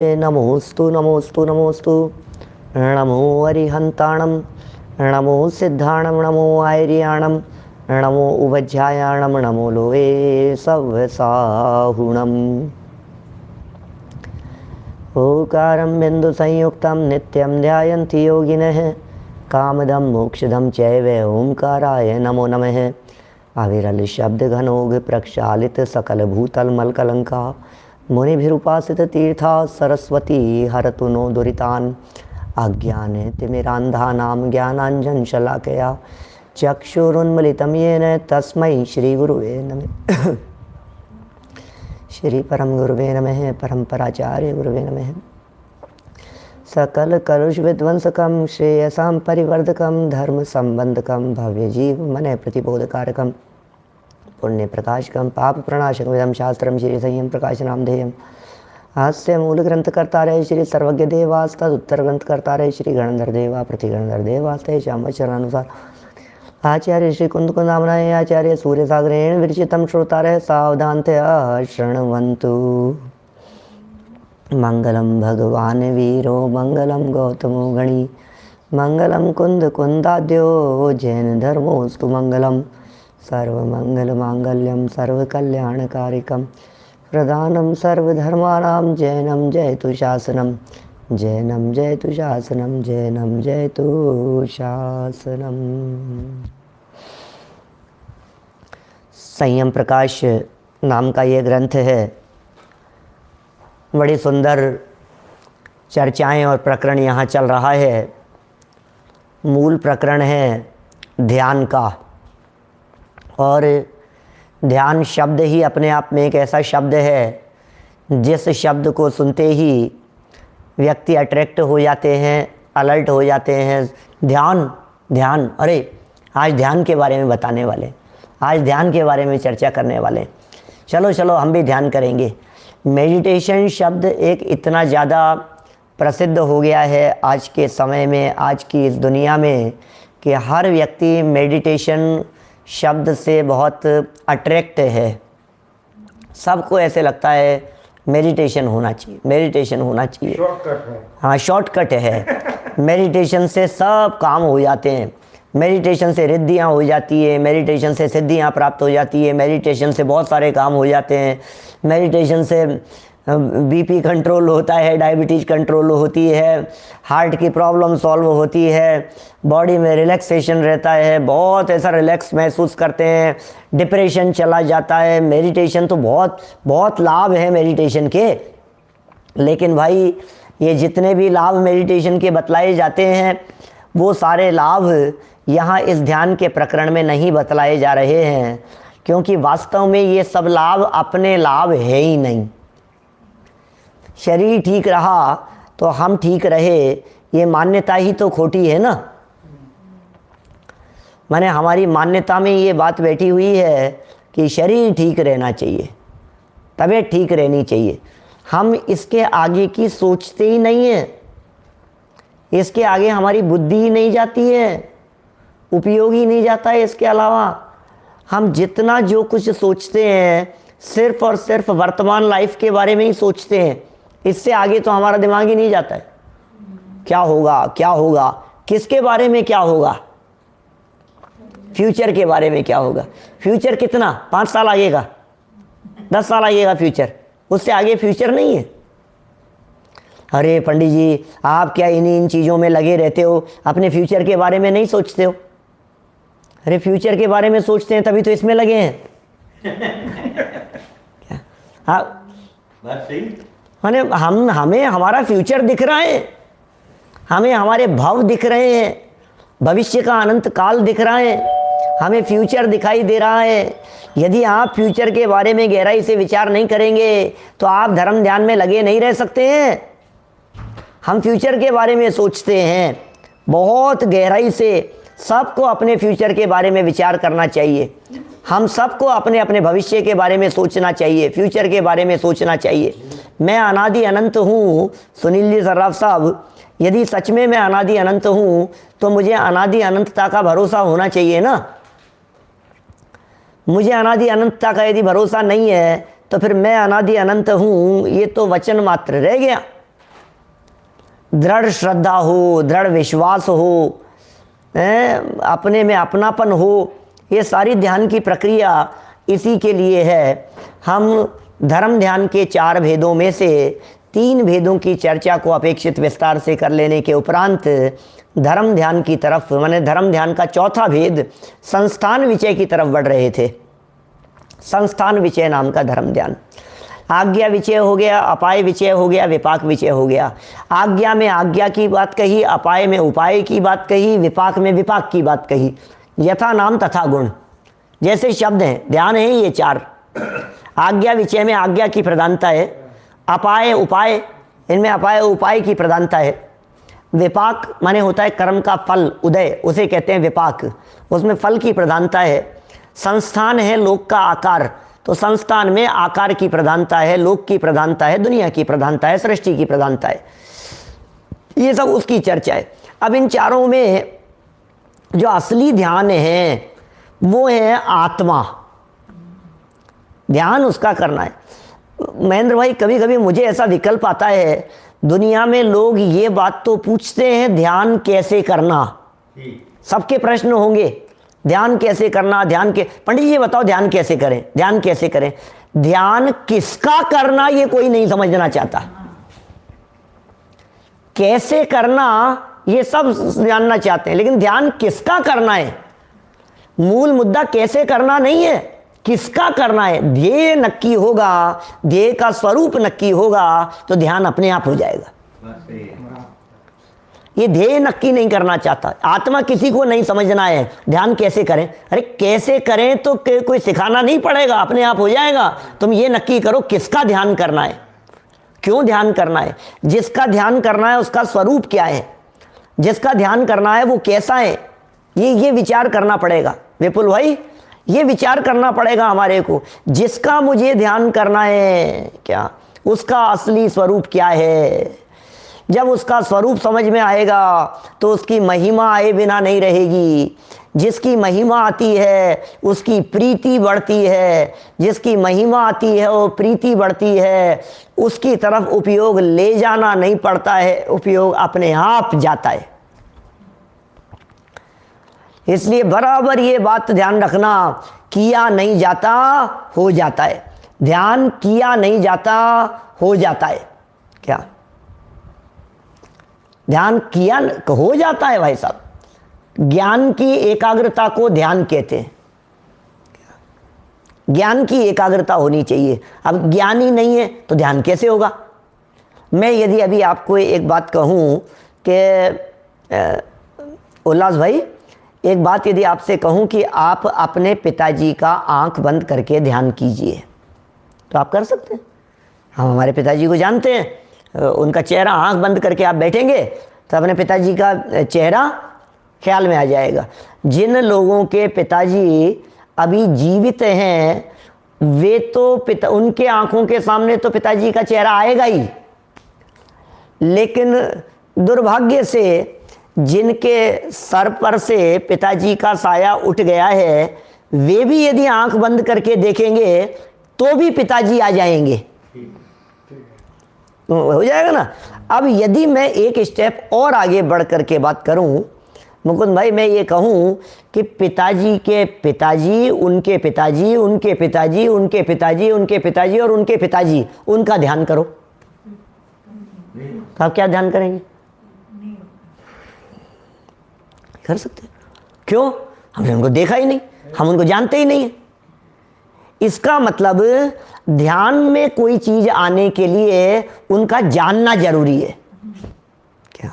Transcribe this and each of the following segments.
नमोस्तु नमोस्तु नमोस्तु। नमो अरिहंताणं, नमो सिद्धाणं, नमो आयर्याणं, नमो उवज्झायाणं, नमो लोहे सव्यसाहुणम्। ओकारं बिन्दुसंयुक्तं नित्यं ध्यायन्ति योगिनः, कामदं मोक्षदं चैव ओंकाराय नमो नमः। अविरल शब्द घनोग प्रक्षालित सकल भूतल मलकलंका, मुनिभिरुपासित तीर्था सरस्वती हरतु नो दुरितान्। अज्ञाने तिमिरान्धानां ज्ञानाञ्जन शलाकया चक्षुरुन्मिलितं येन तस्मै श्री गुरुवे नमः। श्री परम गुरुवे नमः। परम्पराचार्य गुरुवे नमः। सकल कलुष विध्वंसकं श्रेयसां परिवर्धकं धर्म संबंधकं भव्य जीव मन प्रतिबोधकारकं पुण्य प्रकाशकं पाप प्रणाशकं इदं शास्त्रं श्री संयम प्रकाश नामधेयम्। हास्य मूल ग्रंथकर्तारय श्री सर्वज्ञ देवास्तद उत्तर ग्रंथकर्तारय श्री गणधर देवा प्रतिगणधर देवास्ते श्यामचरणानुसार आचार्य श्री कुंद कुंदामनाय आचार्य सूर्य सागरेण विरचितं श्रोतारय सावधानतया शृण्वन्तु। मंगलम भगवान वीरो मंगलम गौतमो गणी, मंगलम कुंद कुंदाद्यो जैन धर्मोस्तु मंगलम। सर्वमंगल मांगल्यम सर्वकल्याणकारिकम प्रदानम सर्वधर्माणां जैनम जयतु शासनम, जैनम जयतु शासनम, जैनम जयतु शासनम। संयम प्रकाश नाम का ये ग्रंथ है। बड़ी सुंदर चर्चाएं और प्रकरण यहाँ चल रहा है। मूल प्रकरण है ध्यान का, और ध्यान शब्द ही अपने आप में एक ऐसा शब्द है जिस शब्द को सुनते ही व्यक्ति अट्रैक्ट हो जाते हैं, अलर्ट हो जाते हैं। ध्यान ध्यान, अरे आज ध्यान के बारे में बताने वाले, आज ध्यान के बारे में चर्चा करने वाले, चलो चलो हम भी ध्यान करेंगे। मेडिटेशन शब्द एक इतना ज़्यादा प्रसिद्ध हो गया है आज के समय में, आज की इस दुनिया में, कि हर व्यक्ति मेडिटेशन शब्द से बहुत अट्रैक्ट है। सबको ऐसे लगता है मेडिटेशन होना चाहिए, मेडिटेशन होना चाहिए। शॉर्टकट है। हाँ, शॉर्टकट है। मेडिटेशन से सब काम हो जाते हैं, मेडिटेशन से रिद्धियाँ हो जाती है, मेडिटेशन से सिद्धियाँ प्राप्त हो जाती है, मेडिटेशन से बहुत सारे काम हो जाते हैं। मेडिटेशन से बीपी कंट्रोल होता है, डायबिटीज़ कंट्रोल होती है, हार्ट की प्रॉब्लम सॉल्व होती है, बॉडी में रिलैक्सेशन रहता है, बहुत ऐसा रिलैक्स महसूस करते हैं, डिप्रेशन चला जाता है। मेडिटेशन तो बहुत बहुत लाभ है मेडिटेशन के। लेकिन भाई ये जितने भी लाभ मेडिटेशन के बतलाए जाते हैं वो सारे लाभ यहाँ इस ध्यान के प्रकरण में नहीं बतलाए जा रहे हैं, क्योंकि वास्तव में ये सब लाभ अपने लाभ है ही नहीं। शरीर ठीक रहा तो हम ठीक रहे, ये मान्यता ही तो खोटी है ना। माने हमारी मान्यता में ये बात बैठी हुई है कि शरीर ठीक रहना चाहिए, तबीयत ठीक रहनी चाहिए। हम इसके आगे की सोचते ही नहीं हैं, इसके आगे हमारी बुद्धि ही नहीं जाती है, उपयोग ही नहीं जाता है। इसके अलावा हम जितना जो कुछ सोचते हैं सिर्फ और सिर्फ वर्तमान लाइफ के बारे में ही सोचते हैं, इससे आगे तो हमारा दिमाग ही नहीं जाता है। क्या होगा, क्या होगा, किसके बारे में क्या होगा, फ्यूचर के बारे में क्या होगा। फ्यूचर कितना, 5 साल आगेगा, 10 साल आगेगा फ्यूचर, उससे आगे फ्यूचर नहीं है। अरे पंडित जी आप क्या इन चीज़ों में लगे रहते हो, अपने फ्यूचर के बारे में नहीं सोचते हो। अरे फ्यूचर के बारे में सोचते हैं तभी तो इसमें लगे हैं। क्या? हाँ बात सही। माने हमें हमारा फ्यूचर दिख रहा है, हमें हमारे भव दिख रहे हैं, भविष्य का अनंत काल दिख रहा है, हमें फ्यूचर दिखाई दे रहा है। यदि आप फ्यूचर के बारे में गहराई से विचार नहीं करेंगे तो आप धर्म ध्यान में लगे नहीं रह सकते हैं। हम फ्यूचर के बारे में सोचते हैं बहुत गहराई से। सबको अपने फ्यूचर के बारे में विचार करना चाहिए। हम सबको अपने अपने भविष्य के बारे में सोचना चाहिए, फ्यूचर के बारे में सोचना चाहिए। मैं अनादि अनंत हूँ सुनील जी सर्राफ साहब, यदि सच में मैं अनादि अनंत हूँ तो मुझे अनादि अनंतता का भरोसा होना चाहिए ना। मुझे अनादि अनंतता का यदि भरोसा नहीं है तो फिर मैं अनादि अनंत हूँ ये तो वचन मात्र रह गया। दृढ़ श्रद्धा हो, दृढ़ विश्वास हो, अपने में अपनापन हो, ये सारी ध्यान की प्रक्रिया इसी के लिए है। हम धर्म ध्यान के 4 भेदों में से 3 भेदों की चर्चा को अपेक्षित विस्तार से कर लेने के उपरांत धर्म ध्यान की तरफ, माने धर्म ध्यान का 4था भेद संस्थान विषय की तरफ बढ़ रहे थे। संस्थान विषय नाम का धर्म ध्यान। आज्ञा विषय हो गया, अपाय विषय हो गया, विपाक विषय हो गया। आज्ञा में आज्ञा की बात कही, अपाय में उपाय की बात कही, विपाक में विपाक की बात कही। यथा नाम तथा गुण जैसे शब्द हैं, ध्यान है ये 4। आज्ञा विषय में आज्ञा की प्रधानता है, अपाय उपाय इनमें अपाय उपाय की प्रधानता है। विपाक माने होता है कर्म का फल उदय, उसे कहते हैं विपाक, उसमें फल की प्रधानता है। संस्थान है लोक का आकार, तो संस्थान में आकार की प्रधानता है, लोक की प्रधानता है, दुनिया की प्रधानता है, सृष्टि की प्रधानता है। ये सब उसकी चर्चा है। अब इन चारों में जो असली ध्यान है वो है आत्मा, ध्यान उसका करना है। महेंद्र भाई, कभी कभी मुझे ऐसा विकल्प आता है, दुनिया में लोग ये बात तो पूछते हैं ध्यान कैसे करना, सबके प्रश्न होंगे ध्यान कैसे करना, ध्यान के पंडित जी बताओ ध्यान कैसे करें, ध्यान कैसे करें। ध्यान किसका करना ये कोई नहीं समझना चाहता, कैसे करना ये सब जानना चाहते हैं, लेकिन ध्यान किसका करना है। मूल मुद्दा कैसे करना नहीं है, किसका करना है। ध्येय नक्की होगा, ध्येय का स्वरूप नक्की होगा तो ध्यान अपने आप हो जाएगा। ये ध्येय नक्की नहीं करना चाहता, आत्मा किसी को नहीं समझना है, ध्यान कैसे करें। अरे कैसे करें तो कोई सिखाना नहीं पड़ेगा, अपने आप हो जाएगा। तुम ये नक्की करो किसका ध्यान करना है, क्यों ध्यान करना है, जिसका ध्यान करना है उसका स्वरूप क्या है, जिसका ध्यान करना है वो कैसा है, ये विचार करना पड़ेगा। विपुल भाई, ये विचार करना पड़ेगा हमारे को, जिसका मुझे ध्यान करना है क्या, उसका असली स्वरूप क्या है। जब उसका स्वरूप समझ में आएगा तो उसकी महिमा आए बिना नहीं रहेगी। जिसकी महिमा आती है उसकी प्रीति बढ़ती है, जिसकी महिमा आती है वो प्रीति बढ़ती है, उसकी तरफ उपयोग ले जाना नहीं पड़ता है, उपयोग अपने आप जाता है। इसलिए बराबर ये बात ध्यान रखना, किया नहीं जाता हो जाता है, ध्यान किया नहीं जाता हो जाता है। क्या ध्यान किया हो जाता है भाई साहब। ज्ञान की एकाग्रता को ध्यान कहते हैं, ज्ञान की एकाग्रता होनी चाहिए। अब ज्ञान ही नहीं है तो ध्यान कैसे होगा। मैं यदि अभी आपको एक बात कहूँ कि उल्लास भाई, एक बात यदि आपसे कहूँ कि आप अपने पिताजी का आंख बंद करके ध्यान कीजिए, तो आप कर सकते हैं। हम हमारे पिताजी को जानते हैं, उनका चेहरा आंख बंद करके आप बैठेंगे तो अपने पिताजी का चेहरा ख्याल में आ जाएगा। जिन लोगों के पिताजी अभी जीवित हैं वे तो उनके आंखों के सामने तो पिताजी का चेहरा आएगा ही, लेकिन दुर्भाग्य से जिनके सर पर से पिताजी का साया उठ गया है वे भी यदि आंख बंद करके देखेंगे तो भी पिताजी आ जाएंगे, हो जाएगा ना। अब यदि मैं एक स्टेप और आगे बढ़ करके बात करूं मुकुंद भाई, मैं ये कहूं कि पिताजी के पिताजी, उनके पिताजी, उनके पिताजी, उनके पिताजी, उनके पिताजी और उनके पिताजी, उनका ध्यान करो, तो आप क्या ध्यान करेंगे? कर सकते हैं। क्यों? हमने उनको देखा ही नहीं, हम उनको जानते ही नहीं है। इसका मतलब ध्यान में कोई चीज आने के लिए उनका जानना जरूरी है। क्या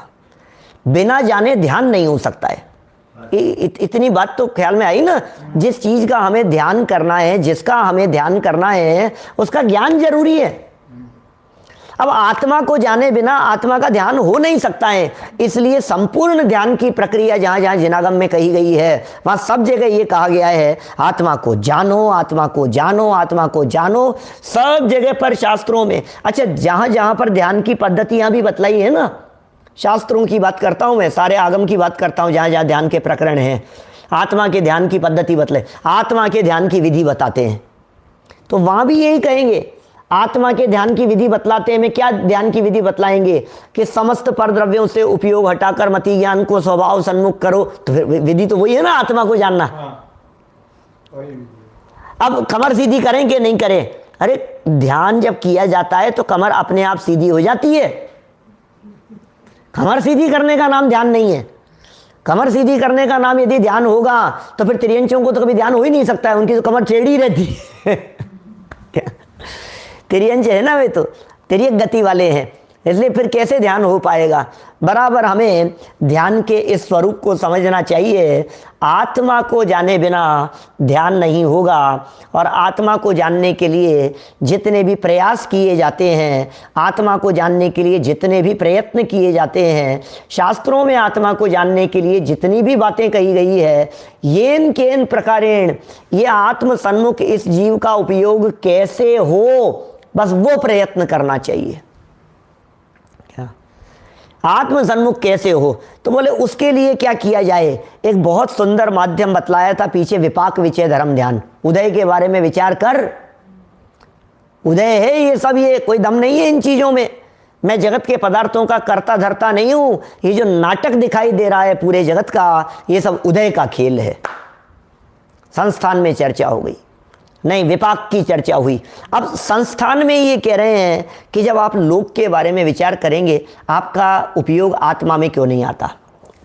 बिना जाने ध्यान नहीं हो सकता है। इतनी बात तो ख्याल में आई ना। जिस चीज का हमें ध्यान करना है, जिसका हमें ध्यान करना है, उसका ज्ञान जरूरी है। अब आत्मा को जाने बिना आत्मा का ध्यान हो नहीं सकता है। इसलिए संपूर्ण ध्यान की प्रक्रिया जहां जहां जिनागम में कही गई है वहां सब जगह ये कहा गया है, आत्मा को जानो, आत्मा को जानो, आत्मा को जानो। सब जगह पर शास्त्रों में, अच्छा जहां जहां पर ध्यान की पद्धतियां भी बतलाई है ना, शास्त्रों की बात करता हूं मैं, सारे आगम की बात करता हूं, जहां जहां ध्यान के प्रकरण हैं, आत्मा के ध्यान की पद्धति बतले, आत्मा के ध्यान की विधि बताते हैं, तो वहां भी यही कहेंगे आत्मा के ध्यान की विधि बतलाते हैं। मैं क्या ध्यान की विधि बतलाएंगे कि समस्त परद्रव्यों से उपयोग हटाकर मति ज्ञान को स्वभाव सन्मुख करो। तो फिर विधि तो वही है ना, आत्मा को जानना। अब कमर सीधी करें कि नहीं करें? अरे ध्यान जब किया जाता है तो कमर अपने आप सीधी हो जाती है। कमर सीधी करने का नाम ध्यान नहीं है। कमर सीधी करने का नाम यदि ध्यान होगा तो फिर त्रियंचों को तो कभी ध्यान हो ही नहीं सकता है, उनकी तो कमर टेढ़ी रहती है। त्रियंच है ना, वे तो तिर्यक गति वाले हैं, इसलिए फिर कैसे ध्यान हो पाएगा। बराबर हमें ध्यान के इस स्वरूप को समझना चाहिए। आत्मा को जाने बिना ध्यान नहीं होगा, और आत्मा को जानने के लिए जितने भी प्रयास किए जाते हैं, आत्मा को जानने के लिए जितने भी प्रयत्न किए जाते हैं, शास्त्रों में आत्मा को जानने के लिए जितनी भी बातें कही गई है, येन केन प्रकारेण, ये आत्म सन्मुख इस जीव का उपयोग कैसे हो, बस वो प्रयत्न करना चाहिए। आत्म सन्मुख कैसे हो, तो बोले उसके लिए क्या किया जाए। एक बहुत सुंदर माध्यम बतलाया था पीछे, विपाक विचय धर्म ध्यान। उदय के बारे में विचार कर, उदय है ये सब, ये कोई दम नहीं है इन चीज़ों में। मैं जगत के पदार्थों का कर्ता धर्ता नहीं हूँ। ये जो नाटक दिखाई दे रहा है पूरे जगत का, ये सब उदय का खेल है। संस्थान में चर्चा हो गई, नहीं विपाक की चर्चा हुई। अब संस्थान में ये कह रहे हैं कि जब आप लोक के बारे में विचार करेंगे, आपका उपयोग आत्मा में क्यों नहीं आता।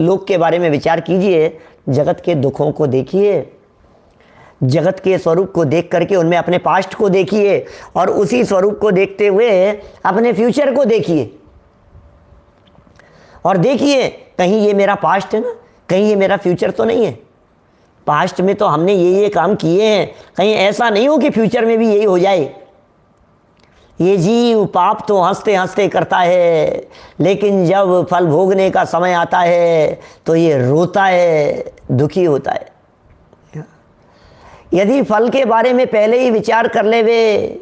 लोक के बारे में विचार कीजिए, जगत के दुखों को देखिए, जगत के स्वरूप को देख करके उनमें अपने पास्ट को देखिए, और उसी स्वरूप को देखते हुए अपने फ्यूचर को देखिए, और देखिए कहीं ये मेरा पास्ट है ना, कहीं ये मेरा फ्यूचर तो नहीं है। पास्ट में तो हमने ये काम किए हैं, कहीं ऐसा नहीं हो कि फ्यूचर में भी यही हो जाए। ये जीव पाप तो हंसते हंसते करता है, लेकिन जब फल भोगने का समय आता है तो ये रोता है, दुखी होता है। यदि फल के बारे में पहले ही विचार कर ले, वे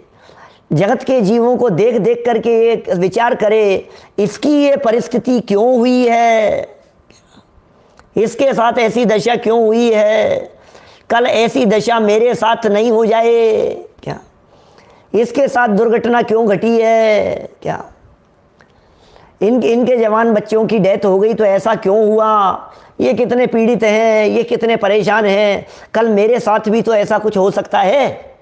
जगत के जीवों को देख देख करके एक विचार करे, इसकी ये परिस्थिति क्यों हुई है, इसके साथ ऐसी दशा क्यों हुई है, कल ऐसी दशा मेरे साथ नहीं हो जाए क्या, इसके साथ दुर्घटना क्यों घटी है क्या, इनके जवान बच्चों की डेथ हो गई तो ऐसा क्यों हुआ, ये कितने पीड़ित हैं, ये कितने परेशान हैं, कल मेरे साथ भी तो ऐसा कुछ हो सकता है।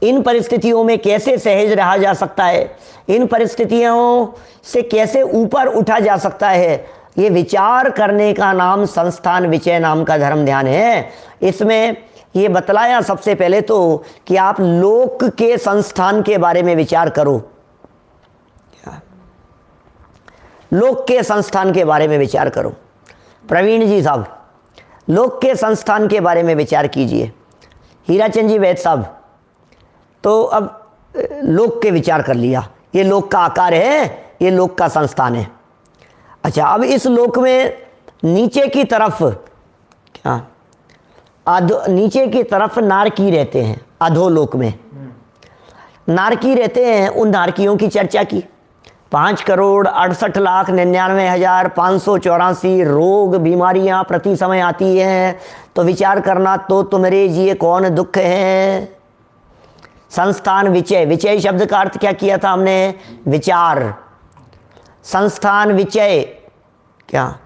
इन परिस्थितियों में कैसे सहज रहा जा सकता है, इन परिस्थितियों से कैसे ऊपर उठा जा सकता है, ये विचार करने का नाम संस्थान विचय नाम का धर्म ध्यान है। इसमें ये बतलाया सबसे पहले तो कि आप लोक के संस्थान के बारे में विचार करो, लोक के संस्थान के बारे में विचार करो। प्रवीण जी साहब, लोक के संस्थान के बारे में विचार कीजिए। हीराचंद जी वैद साहब, तो अब लोक के विचार कर लिया, ये लोक का आकार है, ये लोक का संस्थान है। अच्छा, अब इस लोक में नीचे की तरफ क्या, नीचे की तरफ नारकी रहते हैं। अधोलोक में नारकी रहते हैं, उन नारकियों की चर्चा की। 5,68,99,584 रोग बीमारियां प्रति समय आती हैं, तो विचार करना तो तुम्हारे जिए कौन दुख है। संस्थान विचय, विचय शब्द का अर्थ क्या किया था हमने, विचार। संस्थान विचय क्या,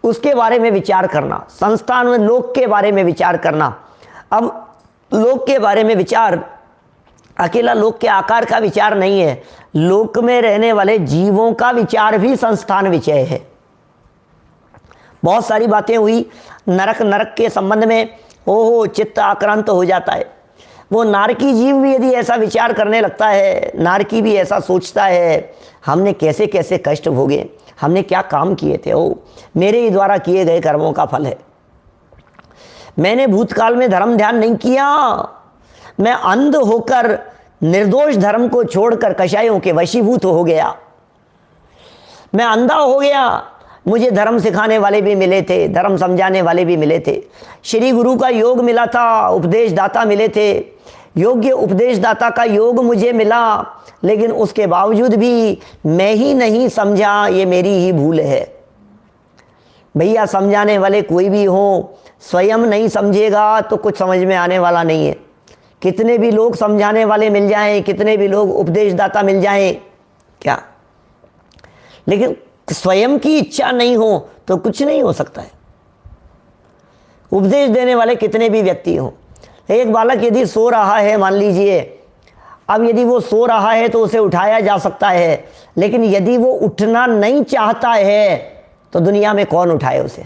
उसके बारे में विचार करना। संस्थान में लोक के बारे में विचार करना। अब लोक के बारे में विचार अकेला लोक के आकार का विचार नहीं है, लोक में रहने वाले जीवों का विचार भी संस्थान विचय है। बहुत सारी बातें हुई नरक के संबंध में, ओहो चित्त आक्रांत हो जाता है। वो नारकी जीव भी यदि ऐसा विचार करने लगता है, नारकी भी ऐसा सोचता है, हमने कैसे कैसे कष्ट भोगे, हमने क्या काम किए थे, ओ मेरे ही द्वारा किए गए कर्मों का फल है। मैंने भूतकाल में धर्म ध्यान नहीं किया, मैं अंध होकर निर्दोष धर्म को छोड़कर कषायों के वशीभूत हो गया, मैं अंधा हो गया। मुझे धर्म सिखाने वाले भी मिले थे, धर्म समझाने वाले भी मिले थे, श्री गुरु का योग मिला था, उपदेशदाता मिले थे, योग्य उपदेशदाता का योग मुझे मिला, लेकिन उसके बावजूद भी मैं ही नहीं समझा, ये मेरी ही भूल है। भैया समझाने वाले कोई भी हो, स्वयं नहीं समझेगा तो कुछ समझ में आने वाला नहीं है। कितने भी लोग समझाने वाले मिल जाएं, कितने भी लोग उपदेशदाता मिल जाएं, क्या, लेकिन स्वयं की इच्छा नहीं हो तो कुछ नहीं हो सकता है। उपदेश देने वाले कितने भी व्यक्ति हों, एक बालक यदि सो रहा है, मान लीजिए, अब यदि वो सो रहा है तो उसे उठाया जा सकता है, लेकिन यदि वो उठना नहीं चाहता है तो दुनिया में कौन उठाए उसे।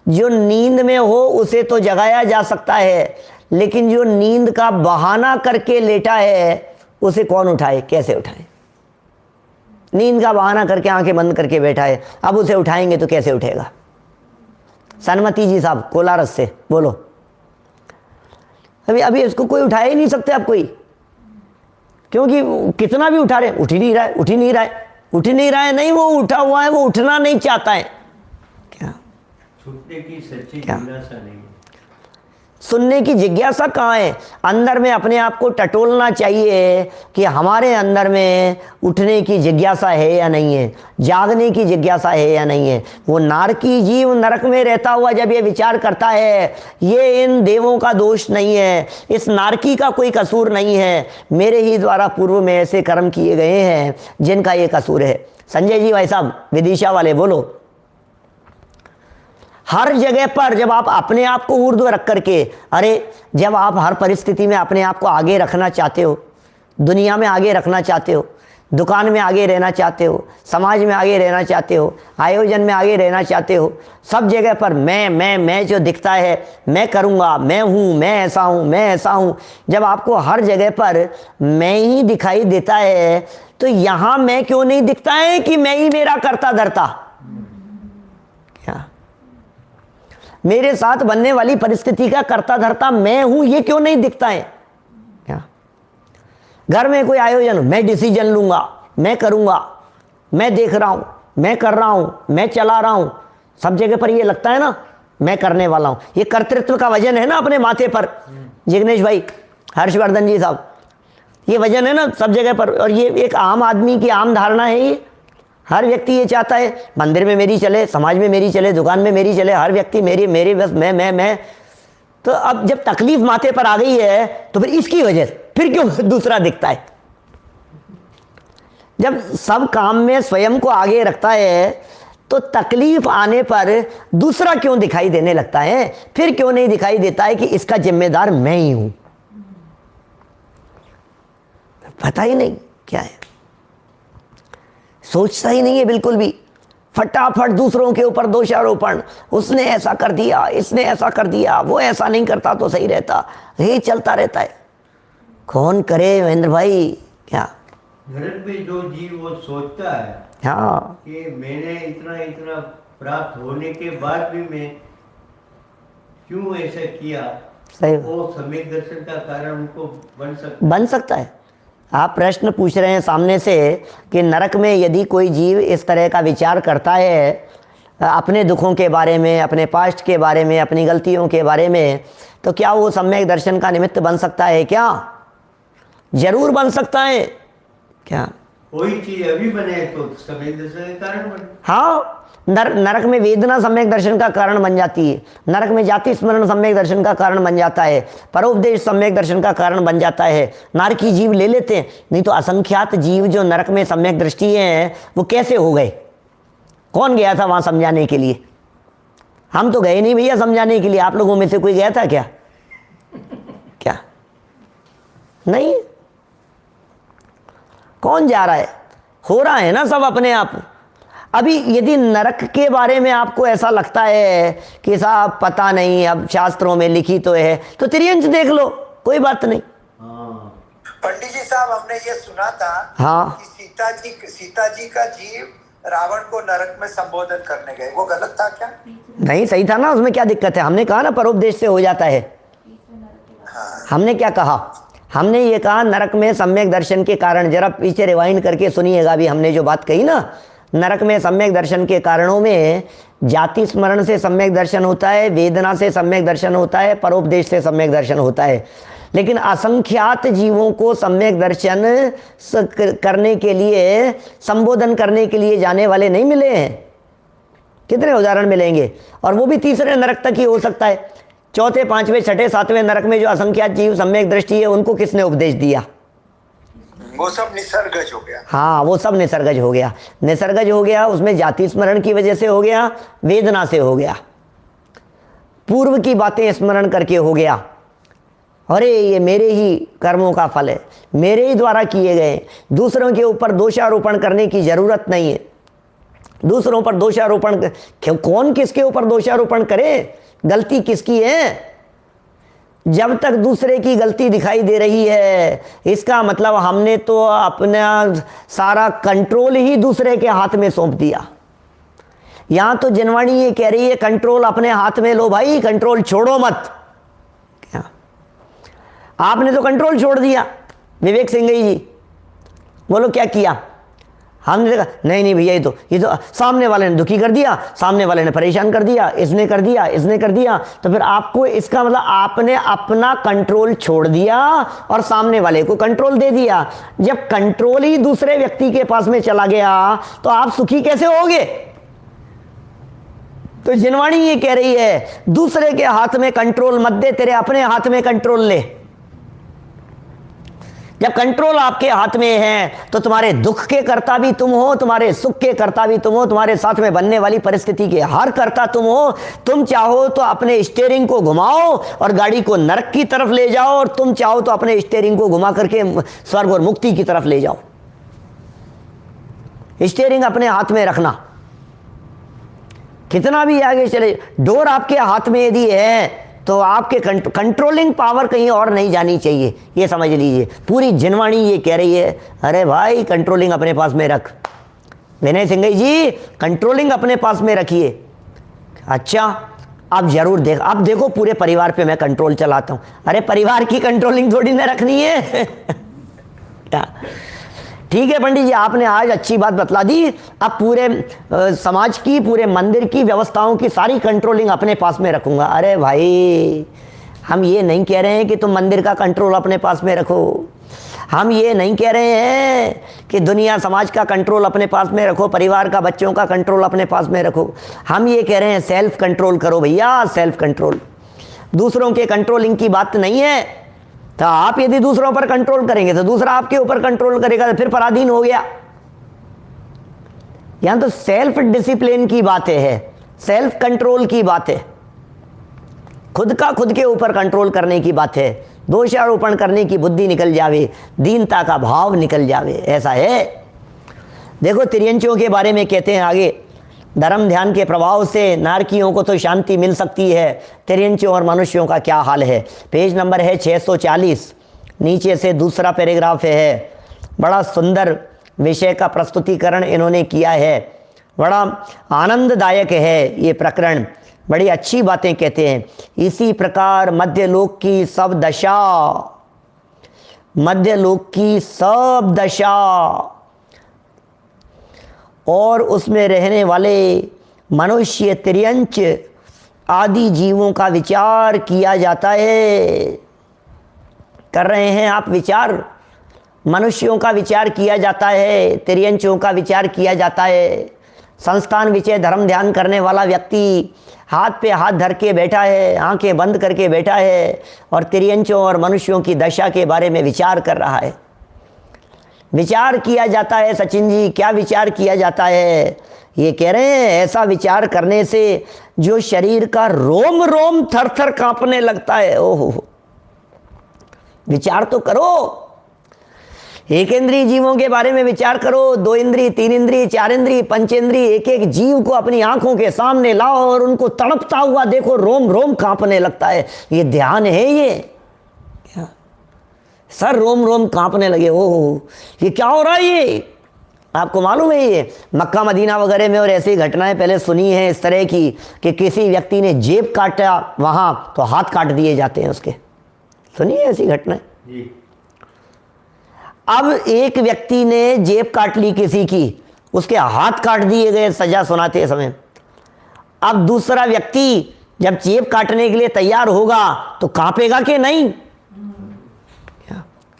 जो नींद में हो उसे तो जगाया जा सकता है, लेकिन जो नींद का बहाना करके लेटा है उसे कौन उठाए, कैसे उठाए। नींद का बहाना करके आंखें बंद करके बैठा है, अब उसे उठाएंगे तो कैसे उठेगा। सन्मति जी साहब कोलारस से बोलो। अभी इसको कोई उठा ही नहीं सकते आप कोई, क्योंकि कितना भी उठा रहे उठ ही नहीं रहा है, उठ ही नहीं रहा है, उठ ही नहीं रहा है। नहीं, वो उठा हुआ है, वो उठना नहीं चाहता है। क्या छूटने की सच्ची जिज्ञासा नहीं है। सुनने की जिज्ञासा कहाँ है। अंदर में अपने आप को टटोलना चाहिए कि हमारे अंदर में उठने की जिज्ञासा है या नहीं है, जागने की जिज्ञासा है या नहीं है। वो नारकी जीव नरक में रहता हुआ जब ये विचार करता है, ये इन देवों का दोष नहीं है, इस नारकी का कोई कसूर नहीं है, मेरे ही द्वारा पूर्व में ऐसे कर्म किए गए हैं जिनका ये कसूर है। संजय जी भाई साहब विदिशा वाले बोलो। हर जगह पर जब आप अपने आप को ऊर्ध्व रख करके, अरे जब आप हर परिस्थिति में अपने आप को आगे रखना चाहते हो, दुनिया में आगे रखना चाहते हो, दुकान में आगे रहना चाहते हो, समाज में आगे रहना चाहते हो, आयोजन में आगे रहना चाहते हो, सब जगह पर मैं जो दिखता है, मैं करूँगा, मैं हूँ, मैं ऐसा हूँ, मैं ऐसा हूँ, जब आपको हर जगह पर मैं ही दिखाई देता है तो यहाँ मैं क्यों नहीं दिखता है कि मैं ही मेरा करता धरता। क्या मेरे साथ बनने वाली परिस्थिति का करता धरता मैं हूं, ये क्यों नहीं दिखता है। क्या घर में कोई आयोजन, मैं डिसीजन लूंगा, मैं करूंगा, मैं देख रहा हूं, मैं कर रहा हूं, मैं चला रहा हूं, सब जगह पर ये लगता है ना मैं करने वाला हूं। ये कर्तृत्व का वजन है ना अपने माथे पर, जिग्नेश भाई, हर्षवर्धन जी साहब, ये वजन है ना सब जगह पर। और ये एक आम आदमी की आम धारणा है। ये हर व्यक्ति ये चाहता है मंदिर में मेरी चले, समाज में मेरी चले, दुकान में मेरी चले, हर व्यक्ति मेरी बस मैं। तो अब जब तकलीफ माथे पर आ गई है तो फिर इसकी वजह फिर क्यों दूसरा दिखता है। जब सब काम में स्वयं को आगे रखता है तो तकलीफ आने पर दूसरा क्यों दिखाई देने लगता है, फिर क्यों नहीं दिखाई देता है कि इसका जिम्मेदार मैं ही हूं। पता ही नहीं क्या है, सोचता ही नहीं है बिल्कुल भी, फटाफट दूसरों के ऊपर दोषारोपण, उसने ऐसा कर दिया, इसने ऐसा कर दिया, वो ऐसा नहीं करता तो सही रहता, ये चलता रहता है। कौन करे महेंद्र भाई। क्या नरक में जो जीव वो सोचता है हाँ कि मैंने इतना प्राप्त होने के बाद भी मैं क्यों ऐसा किया, सही वो सम्यक दर्शन का कारण उनको बन सकता है। आप प्रश्न पूछ रहे हैं सामने से कि नरक में यदि कोई जीव इस तरह का विचार करता है अपने दुखों के बारे में, अपने पास्ट के बारे में, अपनी गलतियों के बारे में, तो क्या वो सम्यक दर्शन का निमित्त बन सकता है। क्या जरूर बन सकता है। क्या कोई चीज अभी बने तो सम्यक दर्शन के कारण बने। हाँ, नरक में वेदना सम्यक दर्शन का कारण बन जाती है, नरक में जाति स्मरण सम्यक दर्शन का कारण बन जाता है, परोपदेश सम्यक दर्शन का कारण बन जाता है। नारकी जीव ले लेते हैं, नहीं तो असंख्यात जीव जो नरक में सम्यक दृष्टि हैं वो कैसे हो गए। कौन गया था वहां समझाने के लिए। हम तो गए नहीं भैया समझाने के लिए। आप लोगों में से कोई गया था क्या। क्या नहीं, कौन जा रहा है, हो रहा है ना सब अपने आप। अभी यदि नरक के बारे में आपको ऐसा लगता है कि साहब पता नहीं, अब शास्त्रों में लिखी तो है, तो त्रियंश देख लो, कोई बात नहीं। पंडित जी साहब, हमने ये सुना था हाँ कि सीता जी का जीव रावण को नरक में संबोधन करने गए, वो गलत था क्या। नहीं, सही था ना, उसमें क्या दिक्कत है। हमने कहा ना परोपदेश से हो जाता है। हाँ। हमने क्या कहा, हमने ये कहा नरक में सम्यक दर्शन के कारण, जरा पीछे रिवाइंड करके सुनिएगा। अभी हमने जो बात कही ना, नरक में सम्यक दर्शन के कारणों में जाति स्मरण से सम्यक दर्शन होता है, वेदना से सम्यक दर्शन होता है, परोपदेश से सम्यक दर्शन होता है। लेकिन असंख्यात जीवों को सम्यक दर्शन करने के लिए, संबोधन करने के लिए जाने वाले नहीं मिले हैं। कितने उदाहरण मिलेंगे, और वो भी तीसरे नरक तक ही हो सकता है। चौथे, पांचवें, छठे, सातवें नरक में जो असंख्यात जीव सम्यक दृष्टि है उनको किसने उपदेश दिया? वो सब निसर्गज हो गया। हाँ, वो सब निसर्गज हो गया। निसर्गज हो गया, उसमें जाति स्मरण की वजह से हो गया, वेदना से हो गया, पूर्व की बातें स्मरण करके हो गया। अरे ये मेरे ही कर्मों का फल है, मेरे ही द्वारा किए गए, दूसरों के ऊपर दोषारोपण करने की जरूरत नहीं है। दूसरों पर दोषारोपण कौन किसके ऊपर दोषारोपण करे? गलती किसकी है? जब तक दूसरे की गलती दिखाई दे रही है, इसका मतलब हमने तो अपना सारा कंट्रोल ही दूसरे के हाथ में सौंप दिया। यहां तो जिनवाणी ये कह रही है कंट्रोल अपने हाथ में लो भाई, कंट्रोल छोड़ो मत। क्या आपने तो कंट्रोल छोड़ दिया। विवेक सिंह जी बोलो क्या किया? हमने देखा नहीं भैया ये तो सामने वाले ने दुखी कर दिया, सामने वाले ने परेशान कर दिया, इसने कर दिया, इसने कर दिया। तो फिर आपको इसका मतलब आपने अपना कंट्रोल छोड़ दिया और सामने वाले को कंट्रोल दे दिया। जब कंट्रोल ही दूसरे व्यक्ति के पास में चला गया तो आप सुखी कैसे होगे? तो जिनवाणी ये कह रही है दूसरे के हाथ में कंट्रोल मत दे, तेरे अपने हाथ में कंट्रोल ले। जब कंट्रोल आपके हाथ में है तो तुम्हारे दुख के कर्ता भी तुम हो, तुम्हारे सुख के कर्ता भी तुम हो, तुम्हारे साथ में बनने वाली परिस्थिति के हर कर्ता तुम हो। तुम चाहो तो अपने स्टीयरिंग को घुमाओ और गाड़ी को नरक की तरफ ले जाओ, और तुम चाहो तो अपने स्टीयरिंग को घुमा करके स्वर्ग और मुक्ति की तरफ ले जाओ। स्टीयरिंग अपने हाथ में रखना, कितना भी आगे चले। डोर आपके हाथ में यदि है तो आपके कंट्रोलिंग पावर कहीं और नहीं जानी चाहिए, ये समझ लीजिए। पूरी जिनवाणी ये कह रही है अरे भाई कंट्रोलिंग अपने पास में रख। विनय सिंह जी कंट्रोलिंग अपने पास में रखिए। अच्छा अब जरूर देख, अब देखो पूरे परिवार पे मैं कंट्रोल चलाता हूं। अरे परिवार की कंट्रोलिंग थोड़ी ना रखनी है। ठीक है पंडित जी, आपने आज अच्छी बात बतला दी। अब पूरे समाज की, पूरे मंदिर की व्यवस्थाओं की सारी कंट्रोलिंग अपने पास में रखूंगा। अरे भाई हम ये नहीं कह रहे हैं कि तुम मंदिर का कंट्रोल अपने पास में रखो, हम ये नहीं कह रहे हैं कि दुनिया समाज का कंट्रोल अपने पास में रखो, परिवार का, बच्चों का कंट्रोल अपने पास में रखो। हम ये कह रहे हैं सेल्फ कंट्रोल करो भैया, सेल्फ कंट्रोल। दूसरों के कंट्रोलिंग की बात नहीं है। तो आप यदि दूसरों पर कंट्रोल करेंगे तो दूसरा आपके ऊपर कंट्रोल करेगा, तो फिर पराधीन हो गया। यहां तो सेल्फ डिसिप्लिन की बात है, सेल्फ कंट्रोल की बात है, खुद का खुद के ऊपर कंट्रोल करने की बात है। दोषारोपण करने की बुद्धि निकल जावे, दीनता का भाव निकल जावे, ऐसा है। देखो तिर्यंचों के बारे में कहते हैं आगे, धर्म ध्यान के प्रभाव से नारकियों को तो शांति मिल सकती है, तिर्यंचों और मनुष्यों का क्या हाल है। पेज नंबर है 640, नीचे से दूसरा पैराग्राफ है। बड़ा सुंदर विषय का प्रस्तुतिकरण इन्होंने किया है, बड़ा आनंददायक है ये प्रकरण, बड़ी अच्छी बातें कहते हैं। इसी प्रकार मध्यलोक की सब दशा, मध्यलोक की सब दशा और उसमें रहने वाले मनुष्य, तिर्यंच आदि जीवों का विचार किया जाता है। कर रहे हैं आप विचार? मनुष्यों का विचार किया जाता है, तिर्यंचों का विचार किया जाता है। संस्थान विषय धर्म ध्यान करने वाला व्यक्ति हाथ पे हाथ धर के बैठा है, आंखें बंद करके बैठा है और तिर्यंचों और मनुष्यों की दशा के बारे में विचार कर रहा है। विचार किया जाता है। सचिन जी क्या विचार किया जाता है? ये कह रहे हैं ऐसा विचार करने से जो शरीर का रोम रोम थर थर कांपने लगता है। ओहो, विचार तो करो, एक इंद्रिय जीवों के बारे में विचार करो। 2 इंद्रिय, 3 इंद्रिय, 4 इंद्रिय, पंचेंद्रिय, एक एक जीव को अपनी आंखों के सामने लाओ और उनको तड़पता हुआ देखो, रोम रोम कांपने लगता है। ये ध्यान है? ये क्या सर रोम रोम कांपने लगे? ओहो, ये क्या हो रहा है? ये आपको मालूम है? ये मक्का मदीना वगैरह में और ऐसी घटनाएं पहले सुनी हैं इस तरह की कि किसी व्यक्ति ने जेब काटा वहां तो हाथ काट दिए जाते हैं उसके। सुनी है ऐसी घटनाएं? अब एक व्यक्ति ने जेब काट ली किसी की, उसके हाथ काट दिए गए सजा सुनाते समय। अब दूसरा व्यक्ति जब जेब काटने के लिए तैयार होगा तो कांपेगा कि नहीं?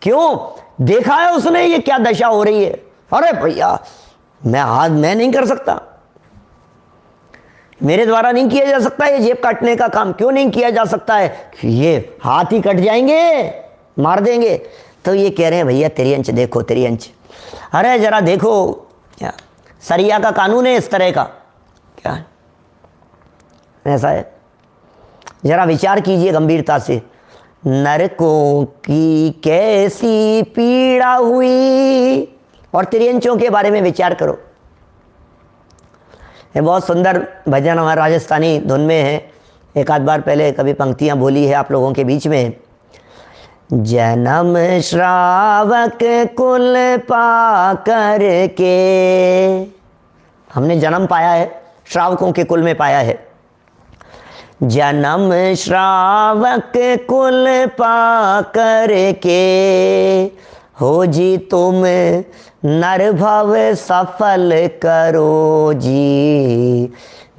क्यों? देखा है उसने ये क्या दशा हो रही है। अरे भैया मैं नहीं कर सकता। मेरे द्वारा नहीं किया जा सकता ये जेब काटने का काम, क्यों नहीं किया जा सकता है? ये हाथ ही कट जाएंगे, मार देंगे। तो ये कह रहे हैं भैया तेरी अंच देखो, तेरी अंच। अरे जरा देखो, क्या सरिया का कानून है इस तरह का? क्या ऐसा है? जरा विचार कीजिए गंभीरता से। नरकों की कैसी पीड़ा हुई, और त्रियंचों के बारे में विचार करो। ये बहुत सुंदर भजन हमारा राजस्थानी धुन में है, एक आध बार पहले कभी पंक्तियाँ बोली है आप लोगों के बीच में। जन्म श्रावक कुल पा कर के, हमने जन्म पाया है, श्रावकों के कुल में पाया है। जन्म श्रावक कुल पा कर के, हो जी तुम नर भव सफल करो जी,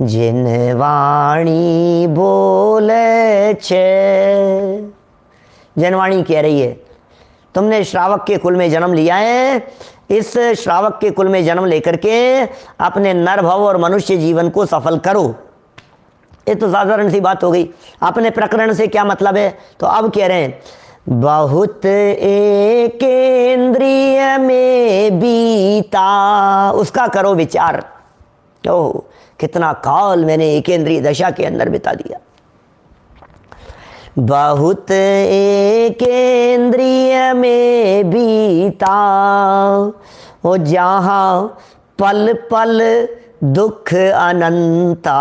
जिन वाणी बोले छे। जनवाणी कह रही है तुमने श्रावक के कुल में जन्म लिया है, इस श्रावक के कुल में जन्म लेकर के अपने नर भव और मनुष्य जीवन को सफल करो। ये तो साधारण सी बात हो गई। अपने प्रकरण से क्या मतलब है? तो अब कह रहे हैं बहुत एक इंद्रिय में बीता, उसका करो विचार। ओह कितना काल मैंने एकेंद्रिय दशा के अंदर बिता दिया। बहुत एक इंद्रिय में बीता, वो जहाँ पल पल दुख अनंता,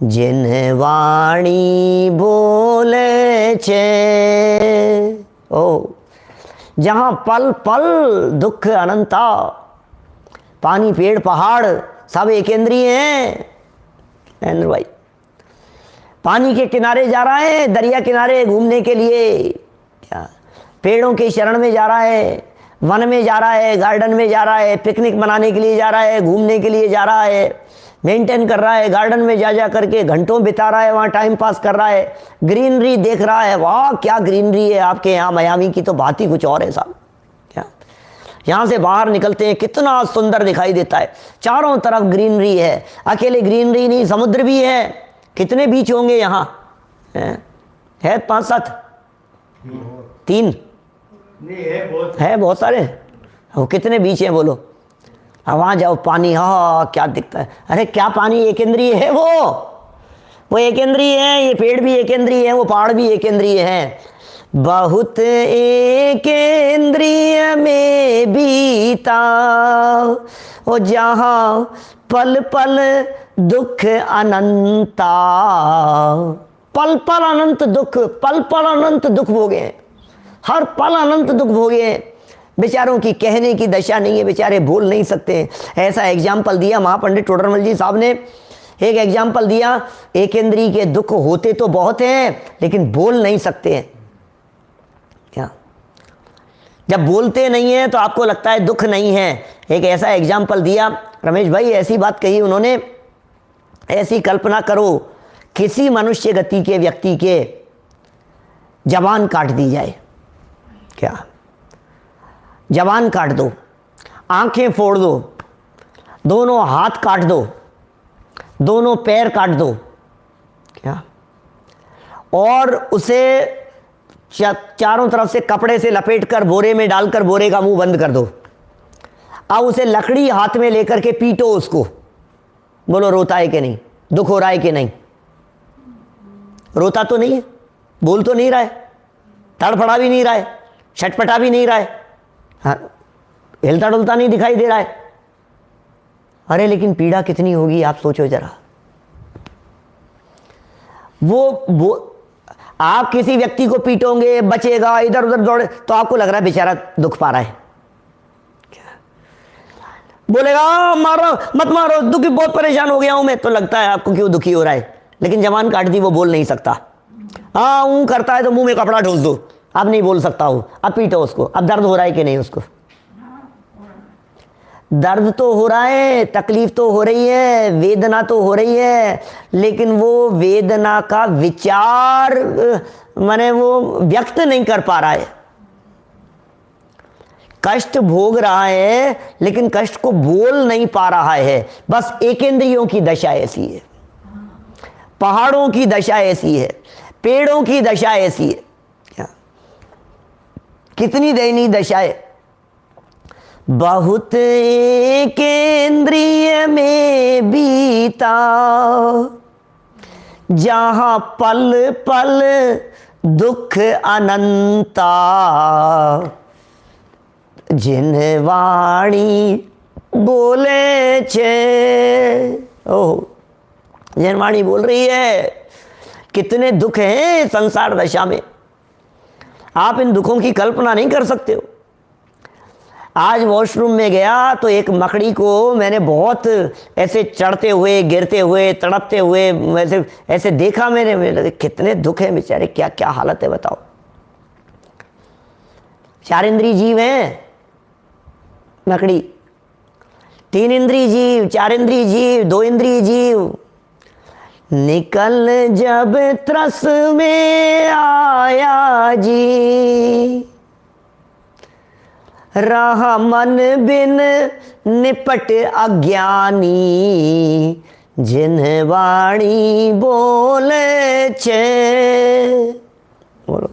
जिन वाणी बोले छे। ओ जहाँ पल पल दुख अनंता, पानी पेड़ पहाड़ सब एकेंद्रीय हैं। महेंद्र भाई पानी के किनारे जा रहा है, दरिया किनारे घूमने के लिए, क्या पेड़ों के शरण में जा रहा है, वन में जा रहा है, गार्डन में जा रहा है, पिकनिक मनाने के लिए जा रहा है, घूमने के लिए जा रहा है, मेंटेन कर रहा है, गार्डन में जा करके घंटों बिता रहा है, वहाँ टाइम पास कर रहा है, ग्रीनरी देख रहा है। वाह क्या ग्रीनरी है आपके यहाँ मियामी की, तो बात ही कुछ और है साहब। क्या यहाँ से बाहर निकलते हैं कितना सुंदर दिखाई देता है, चारों तरफ ग्रीनरी है। अकेले ग्रीनरी नहीं, समुद्र भी है। कितने बीच होंगे यहाँ? है 5-7, 3 नहीं है बहुत सारे। वो कितने बीच हैं बोलो? अब वहाँ जाओ पानी, हाँ क्या दिखता है। अरे क्या पानी एकेंद्रीय है, वो एकेंद्रीय है। ये पेड़ भी एकेंद्रीय है, वो पहाड़ भी एकेंद्रीय है। बहुत एकेंद्रीय में बीता, वो जहाँ पल पल दुख अनंता। पल पल अनंत दुख, पल पल अनंत दुख भोगे, हर पल अनंत दुख भोगे। बेचारों की कहने की दशा नहीं है, बेचारे बोल नहीं सकते। ऐसा एग्जाम्पल दिया महापंडित टोडरमल जी साहब ने, एक एग्जाम्पल दिया, एकेंद्रीय के दुख होते तो बहुत हैं लेकिन बोल नहीं सकते हैं। क्या जब बोलते नहीं हैं तो आपको लगता है दुख नहीं है। एक ऐसा एग्जाम्पल दिया रमेश भाई, ऐसी बात कही उन्होंने, ऐसी कल्पना करो किसी मनुष्य गति के व्यक्ति के जबान काट दी जाए। क्या जबान काट दो, आंखें फोड़ दो, दोनों हाथ काट दो, दोनों पैर काट दो, क्या और उसे चारों तरफ से कपड़े से लपेटकर बोरे में डालकर बोरे का मुंह बंद कर दो। अब उसे लकड़ी हाथ में लेकर के पीटो उसको। बोलो रोता है कि नहीं, दुख हो रहा है कि नहीं? रोता तो नहीं है, बोल तो नहीं रहा है, तड़फड़ा भी नहीं रहा है, छटपटा भी नहीं रहा है, हाँ, हिलता डुलता नहीं दिखाई दे रहा है। अरे लेकिन पीड़ा कितनी होगी आप सोचो जरा। वो आप किसी व्यक्ति को पीटोगे, बचेगा, इधर उधर दौड़े, तो आपको लग रहा है बेचारा दुख पा रहा है। बोलेगा मारो मत मारो, दुखी, बहुत परेशान हो गया हूं मैं, तो लगता है आपको क्यों दुखी हो रहा है। लेकिन जबान काट दी, वो बोल नहीं सकता। हाँ ऊँ करता है तो मुंह में कपड़ा ढोस दो, अब नहीं बोल सकता हूं, अब पीटो उसको। अब दर्द हो रहा है कि नहीं उसको? दर्द तो हो रहा है, तकलीफ तो हो रही है, वेदना तो हो रही है, लेकिन वो वेदना का विचार माने वो व्यक्त नहीं कर पा रहा है। कष्ट भोग रहा है लेकिन कष्ट को बोल नहीं पा रहा है। बस एकेंद्रियों की दशा ऐसी है, पहाड़ों की दशा ऐसी है, पेड़ों की दशा ऐसी है। क्या कितनी दयनीय दशा है। बहुत एकेंद्रिय में बीता जहां पल पल दुख अनंता, जिन वाणी बोले छे। ओह, जिन वाणी बोल रही है। कितने दुख हैं संसार दशा में, आप इन दुखों की कल्पना नहीं कर सकते हो। आज वॉशरूम में गया तो एक मकड़ी को मैंने बहुत ऐसे चढ़ते हुए, गिरते हुए, तड़पते हुए ऐसे ऐसे देखा मैंने। कितने दुख हैं बेचारे, क्या क्या हालत है बताओ। 4 इंद्रिय जीव हैं मकड़ी, 3 इंद्रिय जीव, 4 इंद्रिय जीव, 2 इंद्रिय जीव। निकल जब त्रस में आया जी, रहा मन बिन निपट अज्ञानी, जिन वाणी बोले छे। बोलो,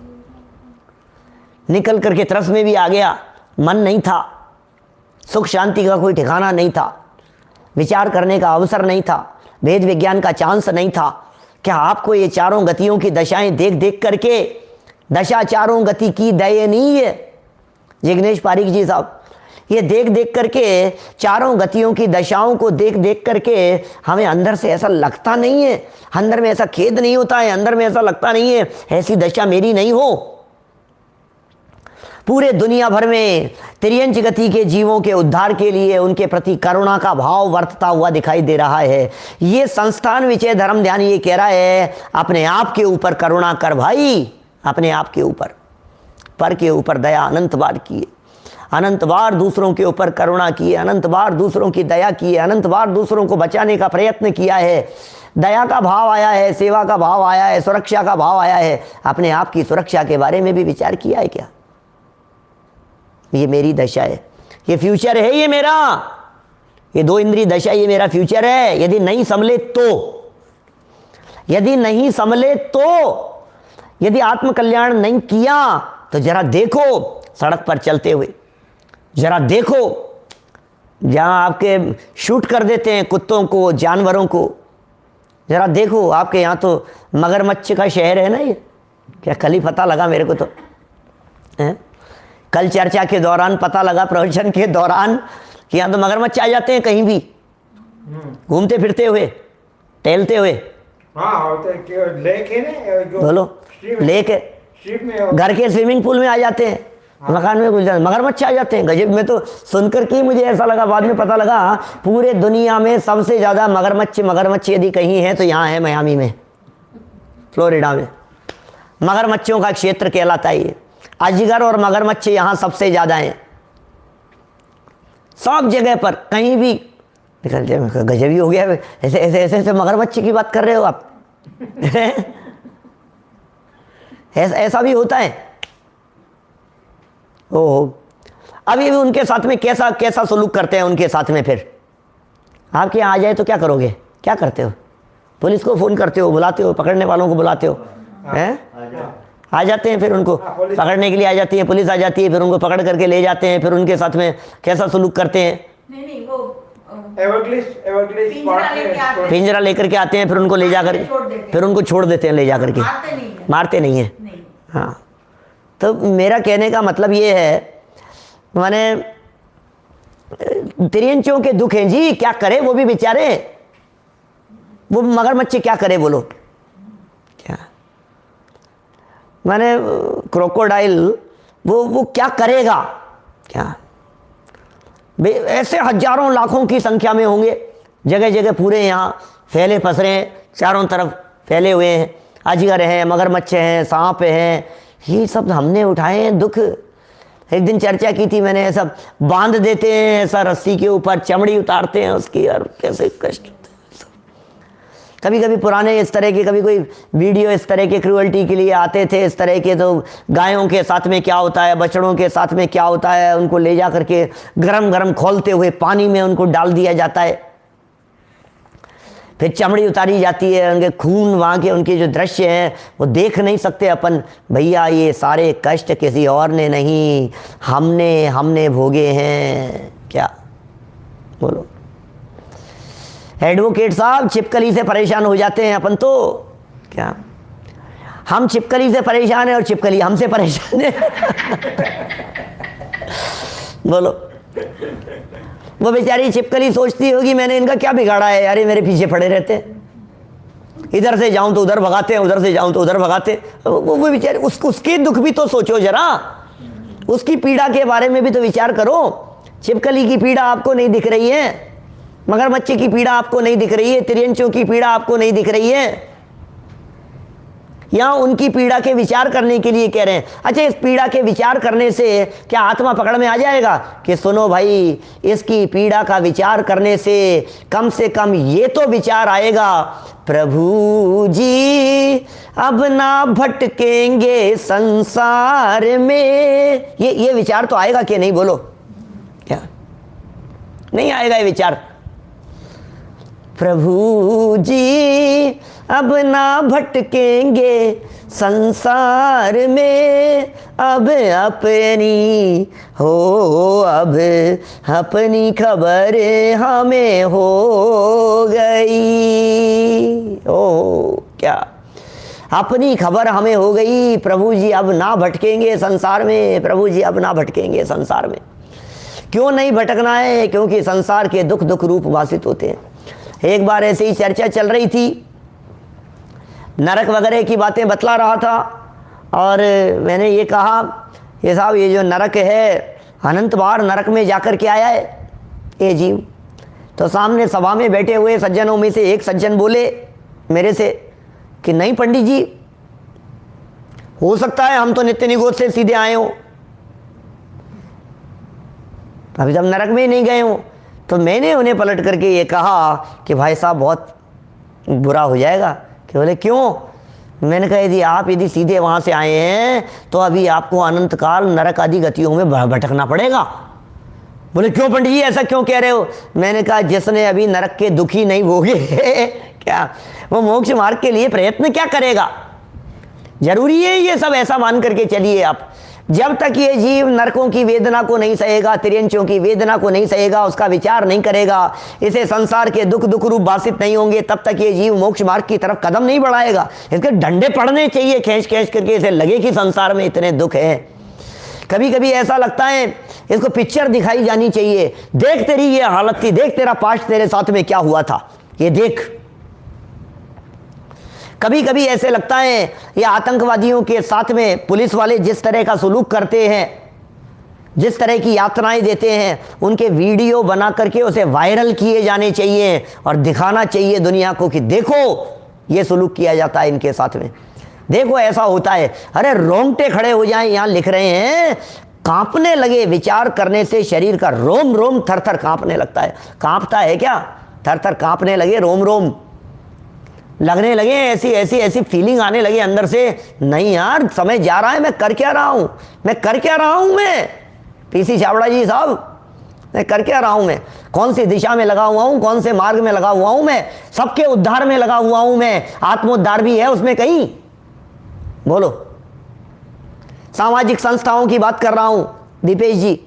निकल करके त्रस में भी आ गया, मन नहीं था, सुख शांति का कोई ठिकाना नहीं था, विचार करने का अवसर नहीं था, वेद विज्ञान का चांस नहीं था। क्या आपको ये चारों गतियों की दशाएं देख देख करके, दशा चारों गति की दयनीय, जिग्नेश पारीक जी साहब, ये देख देख करके, चारों गतियों की दशाओं को देख देख करके हमें अंदर से ऐसा लगता नहीं है, अंदर में ऐसा खेद नहीं होता है, अंदर में ऐसा लगता नहीं है ऐसी दशा मेरी नहीं हो। पूरे दुनिया भर में तिर्यंच गति के जीवों के उद्धार के लिए उनके प्रति करुणा का भाव वर्तता हुआ दिखाई दे रहा है। ये संस्थान विचय धर्म ध्यान ये कह रहा है, अपने आप के ऊपर करुणा कर भाई, अपने आप के ऊपर, पर के ऊपर दया अनंत बार किए, अनंत बार दूसरों के ऊपर करुणा की है, अनंत बार दूसरों की दया की है, अनंत बार दूसरों को बचाने का प्रयत्न किया है। दया का भाव आया है, सेवा का भाव आया है, सुरक्षा का भाव आया है। अपने आप की सुरक्षा के बारे में भी विचार किया है क्या? ये मेरी दशा है, ये फ्यूचर है, ये मेरा, ये 2 इंद्रिय दशा ये मेरा फ्यूचर है। यदि नहीं संभले तो, यदि नहीं संभले तो, यदि आत्मकल्याण नहीं किया तो जरा देखो सड़क पर चलते हुए, जरा देखो जहां आपके शूट कर देते हैं कुत्तों को, जानवरों को, जरा देखो। आपके यहाँ तो मगरमच्छ का शहर है ना ये, क्या कल ही पता लगा मेरे को तो है? कल चर्चा के दौरान पता लगा, प्रवचन के दौरान, कि यहाँ तो मगरमच्छ आ जाते हैं कहीं भी घूमते फिरते हुए, टहलते हुए। हाँ, लेक है ना जो, बोलो, लेक है, घर के स्विमिंग पूल में आ जाते हैं, मकान में घुस जाते, मगरमच्छ आ जाते हैं। गजब, मैं तो सुनकर के मुझे ऐसा लगा, बाद में पता लगा पूरे दुनिया में सबसे ज्यादा मगरमच्छ यदि कहीं है तो यहाँ है मियामी में, फ्लोरिडा में। मगरमच्छों का क्षेत्र कहलाता है ये। अजगर और मगरमच्छ यहाँ सबसे ज्यादा हैं, सब जगह पर कहीं भी निकल जाए। गजब ही हो गया, ऐसे ऐसे ऐसे ऐसे मगरमच्छ की बात कर रहे हो आप। ऐसा भी होता है। ओह, अभी भी उनके साथ में कैसा कैसा सलूक करते हैं उनके साथ में। फिर आपके यहाँ आ जाए तो क्या करोगे? क्या करते हो? पुलिस को फोन करते हो, बुलाते हो, पकड़ने वालों को बुलाते हो, हैं? आ जाते हैं, फिर उनको पकड़ने के लिए आ जाती है पुलिस, आ जाती है, फिर उनको पकड़ करके ले जाते हैं। फिर उनके साथ में कैसा सलूक करते हैं? नहीं वो पिंजरा लेकर के आते हैं, फिर उनको ले जा कर, फिर उनको छोड़ देते हैं ले जा करके, मारते नहीं है। हाँ, तो मेरा कहने का मतलब ये है, माने तिर्यंचों के दुख हैं जी, क्या करे वो भी बेचारे, वो मगरमच्छ क्या करे बोलो? क्या माने क्रोकोडाइल वो क्या करेगा? क्या ऐसे हजारों लाखों की संख्या में होंगे, जगह जगह पूरे यहाँ फैले पसरे हैं, चारों तरफ फैले हुए हैं। अजगर हैं, मगरमच्छ हैं, सांप हैं, ये सब हमने उठाए हैं दुख। एक दिन चर्चा की थी मैंने, सब बांध देते हैं ऐसा रस्सी के ऊपर, चमड़ी उतारते हैं उसकी, और कैसे कष्ट होते हैं। कभी कभी पुराने इस तरह के कभी कोई वीडियो इस तरह के क्रूअल्टी के लिए आते थे इस तरह के, तो गायों के साथ में क्या होता है, बछड़ों के साथ में क्या होता है, उनको ले जा करके गरम गरम खोलते हुए पानी में उनको डाल दिया जाता है, फिर चमड़ी उतारी जाती है, उनके खून वहाँ के उनके जो दृश्य हैं वो देख नहीं सकते अपन। भैया ये सारे कष्ट किसी और ने नहीं, हमने भोगे हैं। क्या बोलो एडवोकेट साहब, छिपकली से परेशान हो जाते हैं अपन तो। क्या हम छिपकली से परेशान है और छिपकली हमसे परेशान है। बोलो वो बेचारी छिपकली सोचती होगी मैंने इनका क्या बिगाड़ा है यार, ये मेरे पीछे पड़े रहते हैं, इधर से जाऊं तो उधर भगाते हैं, उधर से जाऊं तो उधर भगाते। वो बेचारी उसके दुख भी तो सोचो जरा, उसकी पीड़ा के बारे में भी तो विचार करो। छिपकली की पीड़ा आपको नहीं दिख रही है, मगरमच्छ की पीड़ा आपको नहीं दिख रही है, तिरंचों की पीड़ा आपको नहीं दिख रही है। यहां उनकी पीड़ा के विचार करने के लिए कह रहे हैं। अच्छा, इस पीड़ा के विचार करने से क्या आत्मा पकड़ में आ जाएगा कि सुनो भाई, इसकी पीड़ा का विचार करने से कम ये तो विचार आएगा, प्रभु जी अब ना भटकेंगे संसार में। ये विचार तो आएगा कि नहीं, बोलो क्या नहीं आएगा ये विचार? प्रभु जी अब ना भटकेंगे संसार में, अब अपनी खबर हमें हो गई। ओ क्या अपनी खबर हमें हो गई। प्रभु जी अब ना भटकेंगे संसार में, प्रभु जी अब ना भटकेंगे संसार में। क्यों नहीं भटकना है? क्योंकि संसार के दुख दुख रूप भाषित होते हैं। एक बार ऐसे ही चर्चा चल रही थी, नरक वगैरह की बातें बतला रहा था, और मैंने ये कहा ये साहब ये जो नरक है, अनंत बार नरक में जाकर के आया है ये जीव। तो सामने सभा में बैठे हुए सज्जनों में से एक सज्जन बोले मेरे से कि नहीं पंडित जी, हो सकता है हम तो नित्य निगोद से सीधे आए हो, अभी तक नरक में ही नहीं गए हो। तो मैंने उन्हें पलट करके ये कहा कि भाई साहब बहुत बुरा हो जाएगा। कि बोले क्यों? मैंने कहा यदि सीधे वहाँ से आए हैं तो अभी आपको अनंत काल नरक आदि गतियों में भटकना पड़ेगा। बोले क्यों पंडित जी, ऐसा क्यों कह रहे हो? मैंने कहा जिसने अभी नरक के दुखी नहीं भोगे क्या वो मोक्ष मार्ग के लिए प्रयत्न क्या करेगा? जरूरी है ये सब ऐसा मान करके चलिए आप। जब तक ये जीव नरकों की वेदना को नहीं सहेगा, तिरंचों की वेदना को नहीं सहेगा, उसका विचार नहीं करेगा, इसे संसार के दुख दुख रूप भाषित नहीं होंगे, तब तक ये जीव मोक्ष मार्ग की तरफ कदम नहीं बढ़ाएगा। इसके डंडे पड़ने चाहिए खींच खींच करके, इसे लगे कि संसार में इतने दुख हैं। कभी कभी ऐसा लगता है इसको पिक्चर दिखाई जानी चाहिए, देख तेरी ये हालत थी, देख तेरा पास्ट तेरे साथ में क्या हुआ था, ये देख। कभी कभी ऐसे लगता है ये आतंकवादियों के साथ में पुलिस वाले जिस तरह का सुलूक करते हैं, जिस तरह की यातनाएं देते हैं, उनके वीडियो बना करके उसे वायरल किए जाने चाहिए और दिखाना चाहिए दुनिया को कि देखो ये सुलूक किया जाता है इनके साथ में, देखो ऐसा होता है। अरे रोंगटे खड़े हो जाएं, यहाँ लिख रहे हैं कांपने लगे, विचार करने से शरीर का रोम रोम थर थर कांपने लगता है। कांपता है क्या? थर थर कांपने लगे, रोम रोम लगने लगे, ऐसी फीलिंग आने लगे अंदर से, नहीं यार समय जा रहा है, मैं कर क्या रहा हूं मैं पीसी छाबड़ा जी साहब, मैं कर क्या रहा हूं? मैं कौन सी दिशा में लगा हुआ हूं, कौन से मार्ग में लगा हुआ हूं? मैं सबके उद्धार में लगा हुआ हूं, मैं आत्मोद्धार भी है उसमें कहीं, बोलो। सामाजिक संस्थाओं की बात कर रहा हूं दीपेश जी,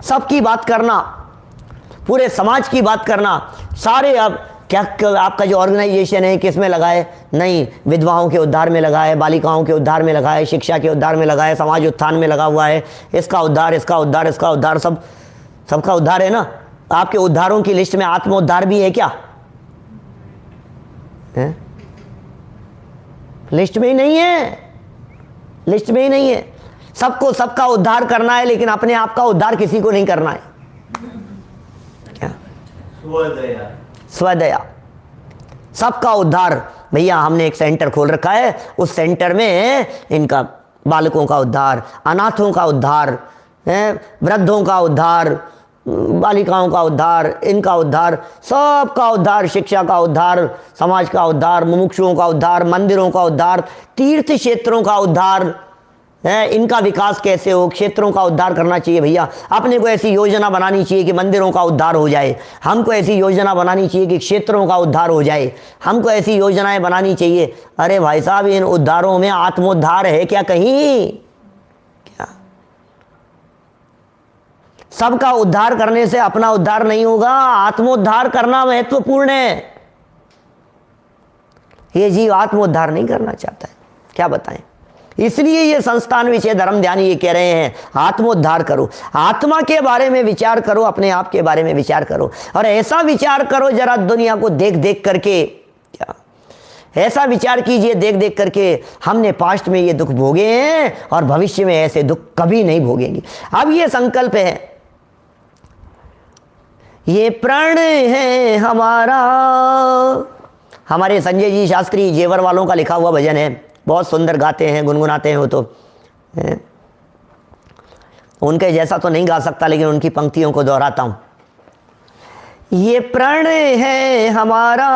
सबकी बात करना, पूरे समाज की बात करना, सारे अब क्या आपका जो ऑर्गेनाइजेशन है किस में लगा है? नहीं, विधवाओं के उद्धार में लगा है, बालिकाओं के उद्धार में लगा है, शिक्षा के उद्धार में लगा है, समाज उत्थान में लगा हुआ है, इसका उद्धार, सबका उद्धार है ना। आपके उद्धारों की लिस्ट में आत्मोद्धार भी है क्या? है? लिस्ट में ही नहीं है। सबको सबका उद्धार करना है, लेकिन अपने आप का उद्धार किसी को नहीं करना है। क्या? स्वदया, सबका उद्धार। भैया हमने एक सेंटर खोल रखा है, उस सेंटर में इनका बालकों का उद्धार, अनाथों का उद्धार, वृद्धों का उद्धार, बालिकाओं का उद्धार, इनका उद्धार, सबका उद्धार, शिक्षा का उद्धार, समाज का उद्धार, मुमुक्षुओं का उद्धार, मंदिरों का उद्धार, तीर्थ क्षेत्रों का उद्धार है। इनका विकास कैसे हो, क्षेत्रों का उद्धार करना चाहिए भैया। अपने को ऐसी योजना बनानी चाहिए कि मंदिरों का उद्धार हो जाए, हमको ऐसी योजना बनानी चाहिए कि क्षेत्रों का उद्धार हो जाए, हमको ऐसी योजनाएं बनानी चाहिए। अरे भाई साहब, इन उद्धारों में आत्मोद्धार है क्या कहीं? क्या सबका उद्धार करने से अपना उद्धार नहीं होगा, आत्मोद्धार करना महत्वपूर्ण है। ये जीव आत्मोद्धार नहीं करना चाहता है, क्या बताएं। इसलिए ये संस्थान विषय धर्म ध्यान ये कह रहे हैं, आत्मोद्धार करो, आत्मा के बारे में विचार करो, अपने आप के बारे में विचार करो, और ऐसा विचार करो जरा दुनिया को देख देख करके, क्या ऐसा विचार कीजिए देख देख करके, हमने पास्ट में ये दुख भोगे हैं और भविष्य में ऐसे दुख कभी नहीं भोगेंगे। अब ये संकल्प है, ये प्रण है हमारा। हमारे संजय जी शास्त्री जेवर वालों का लिखा हुआ भजन है, बहुत सुंदर गाते हैं, गुनगुनाते हैं वो तो है। उनके जैसा तो नहीं गा सकता, लेकिन उनकी पंक्तियों को दोहराता हूँ। ये प्रण है हमारा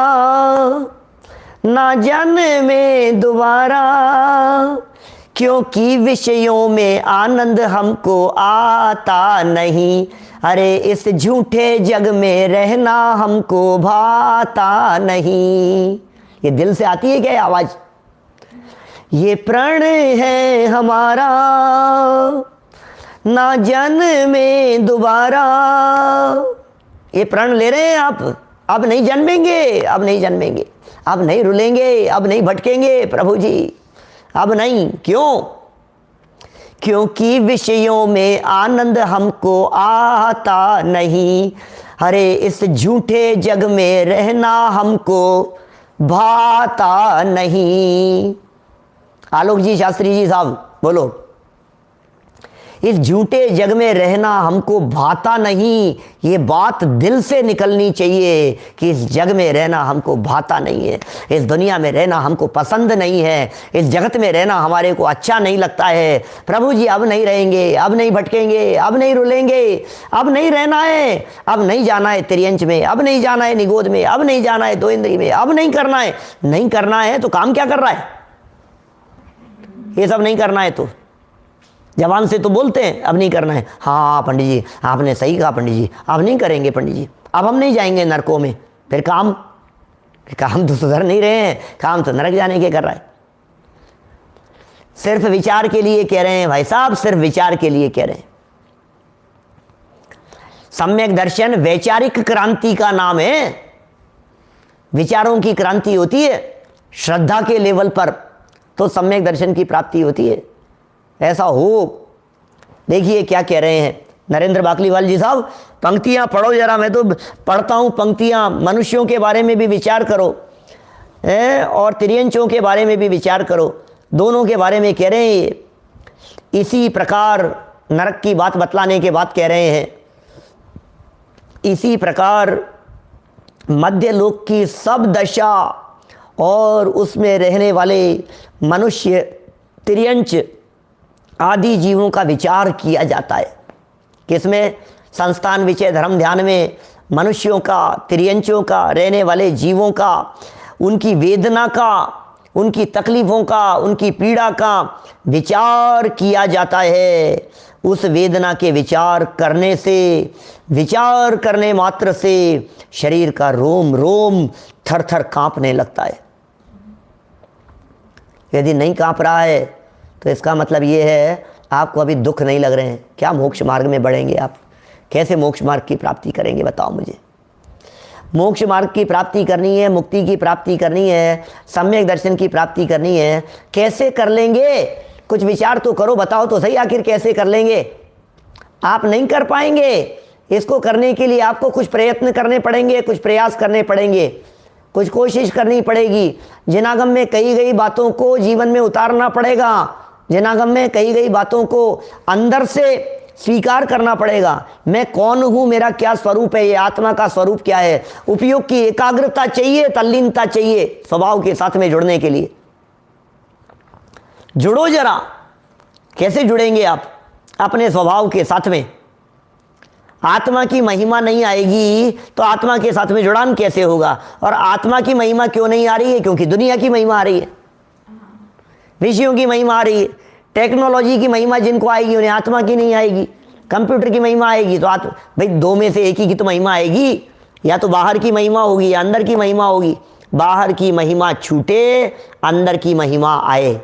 ना जन्मे दोबारा, क्योंकि विषयों में आनंद हमको आता नहीं। अरे इस झूठे जग में रहना हमको भाता नहीं। ये दिल से आती है क्या ये आवाज़? ये प्रण है हमारा ना जन्मे दोबारा। ये प्रण ले रहे हैं आप, अब नहीं जन्मेंगे, अब नहीं जन्मेंगे, अब नहीं रुलेंगे, अब नहीं भटकेंगे प्रभु जी, अब नहीं। क्यों? क्योंकि विषयों में आनंद हमको आता नहीं। अरे इस झूठे जग में रहना हमको भाता नहीं। आलोक जी शास्त्री जी साहब बोलो, इस झूठे जग में रहना हमको भाता नहीं। ये बात दिल से निकलनी चाहिए कि इस जग में रहना हमको भाता नहीं है, इस दुनिया में रहना हमको पसंद नहीं है, इस जगत में रहना हमारे को अच्छा नहीं लगता है। प्रभु जी अब नहीं रहेंगे, अब नहीं भटकेंगे, अब नहीं रुलेंगे, अब नहीं रहना है, अब नहीं जाना है तिर्यंच में, अब नहीं जाना है निगोद में, अब नहीं जाना है दो इंद्री में, अब नहीं करना है। नहीं करना है तो काम क्या कर रहा है? ये सब नहीं करना है तो जवान से तो बोलते हैं अब नहीं करना है। हाँ पंडित जी आपने सही कहा, पंडित जी अब नहीं करेंगे, पंडित जी अब हम नहीं जाएंगे नरकों में। फिर काम तो सुधर नहीं रहे हैं, काम तो नरक जाने के कर रहा है। सिर्फ विचार के लिए कह रहे हैं भाई साहब, सिर्फ विचार के लिए कह रहे हैं। सम्यक दर्शन वैचारिक क्रांति का नाम है। विचारों की क्रांति होती है श्रद्धा के लेवल पर, तो सम्यक दर्शन की प्राप्ति होती है। ऐसा हो। देखिए क्या कह रहे हैं नरेंद्र बाकलीवाल जी साहब, पंक्तियां पढ़ो जरा, मैं तो पढ़ता हूं पंक्तियां। मनुष्यों के बारे में भी विचार करो और तिर्यंचों के बारे में भी विचार करो, दोनों के बारे में कह रहे हैं। इसी प्रकार नरक की बात बतलाने के बाद कह रहे हैं, इसी प्रकार मध्य लोक की सब दशा और उसमें रहने वाले मनुष्य, तिर्यंच आदि जीवों का विचार किया जाता है। किसमें? संस्थान विषय धर्म ध्यान में मनुष्यों का, तिर्यंचों का, रहने वाले जीवों का, उनकी वेदना का, उनकी तकलीफ़ों का, उनकी पीड़ा का विचार किया जाता है। उस वेदना के विचार करने से, विचार करने मात्र से शरीर का रोम रोम थर थर कांपने लगता है। यदि नहीं कांप रहा है तो इसका मतलब ये है आपको अभी दुख नहीं लग रहे हैं। क्या मोक्ष मार्ग में बढ़ेंगे आप? कैसे मोक्ष मार्ग की प्राप्ति करेंगे बताओ मुझे। मोक्ष मार्ग की प्राप्ति करनी है, मुक्ति की प्राप्ति करनी है, सम्यक दर्शन की प्राप्ति करनी है, कैसे कर लेंगे? कुछ विचार तो करो, बताओ तो सही आखिर कैसे कर लेंगे। आप नहीं कर पाएंगे। इसको करने के लिए आपको कुछ प्रयत्न करने पड़ेंगे, कुछ प्रयास करने पड़ेंगे, कुछ कोशिश करनी पड़ेगी। जिनागम में कही गई बातों को जीवन में उतारना पड़ेगा। जिनागम में कही गई बातों को अंदर से स्वीकार करना पड़ेगा। मैं कौन हूँ, मेरा क्या स्वरूप है, ये आत्मा का स्वरूप क्या है। उपयोग की एकाग्रता चाहिए, तल्लीनता चाहिए स्वभाव के साथ में जुड़ने के लिए। जुड़ो जरा। कैसे जुड़ेंगे आप? अपने स्वभाव के साथ में। आत्मा की महिमा नहीं आएगी तो आत्मा के साथ में जुड़ान कैसे होगा? और आत्मा की महिमा क्यों नहीं आ रही है? क्योंकि दुनिया की महिमा आ रही है, विषयों की महिमा आ रही है। टेक्नोलॉजी की महिमा जिनको आएगी उन्हें आत्मा की नहीं आएगी। कंप्यूटर की महिमा आएगी तो भाई दो में से एक ही की तो महिमा आएगी, या तो बाहर की महिमा होगी या अंदर की महिमा होगी। बाहर की महिमा छूटे, अंदर की महिमा आए।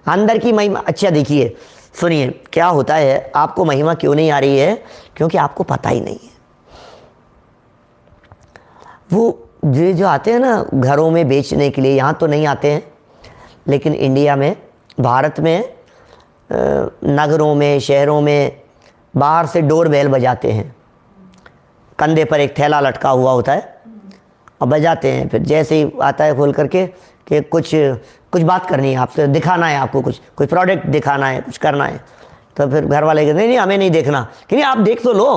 अंदर की महिमा, अच्छा देखिए सुनिए क्या होता है, आपको महिमा क्यों नहीं आ रही है? क्योंकि आपको पता ही नहीं है। वो जो आते हैं ना घरों में बेचने के लिए, यहाँ तो नहीं आते हैं, लेकिन इंडिया में, भारत में, नगरों में, शहरों में बाहर से डोर बेल बजाते हैं। कंधे पर एक थैला लटका हुआ होता है और बजाते हैं। फिर जैसे ही आता है खोल करके कि कुछ बात करनी है आपसे, दिखाना है आपको, कुछ प्रोडक्ट दिखाना है, कुछ करना है, तो फिर घर वाले कहते नहीं हमें नहीं देखना। कि नहीं आप देख तो लो,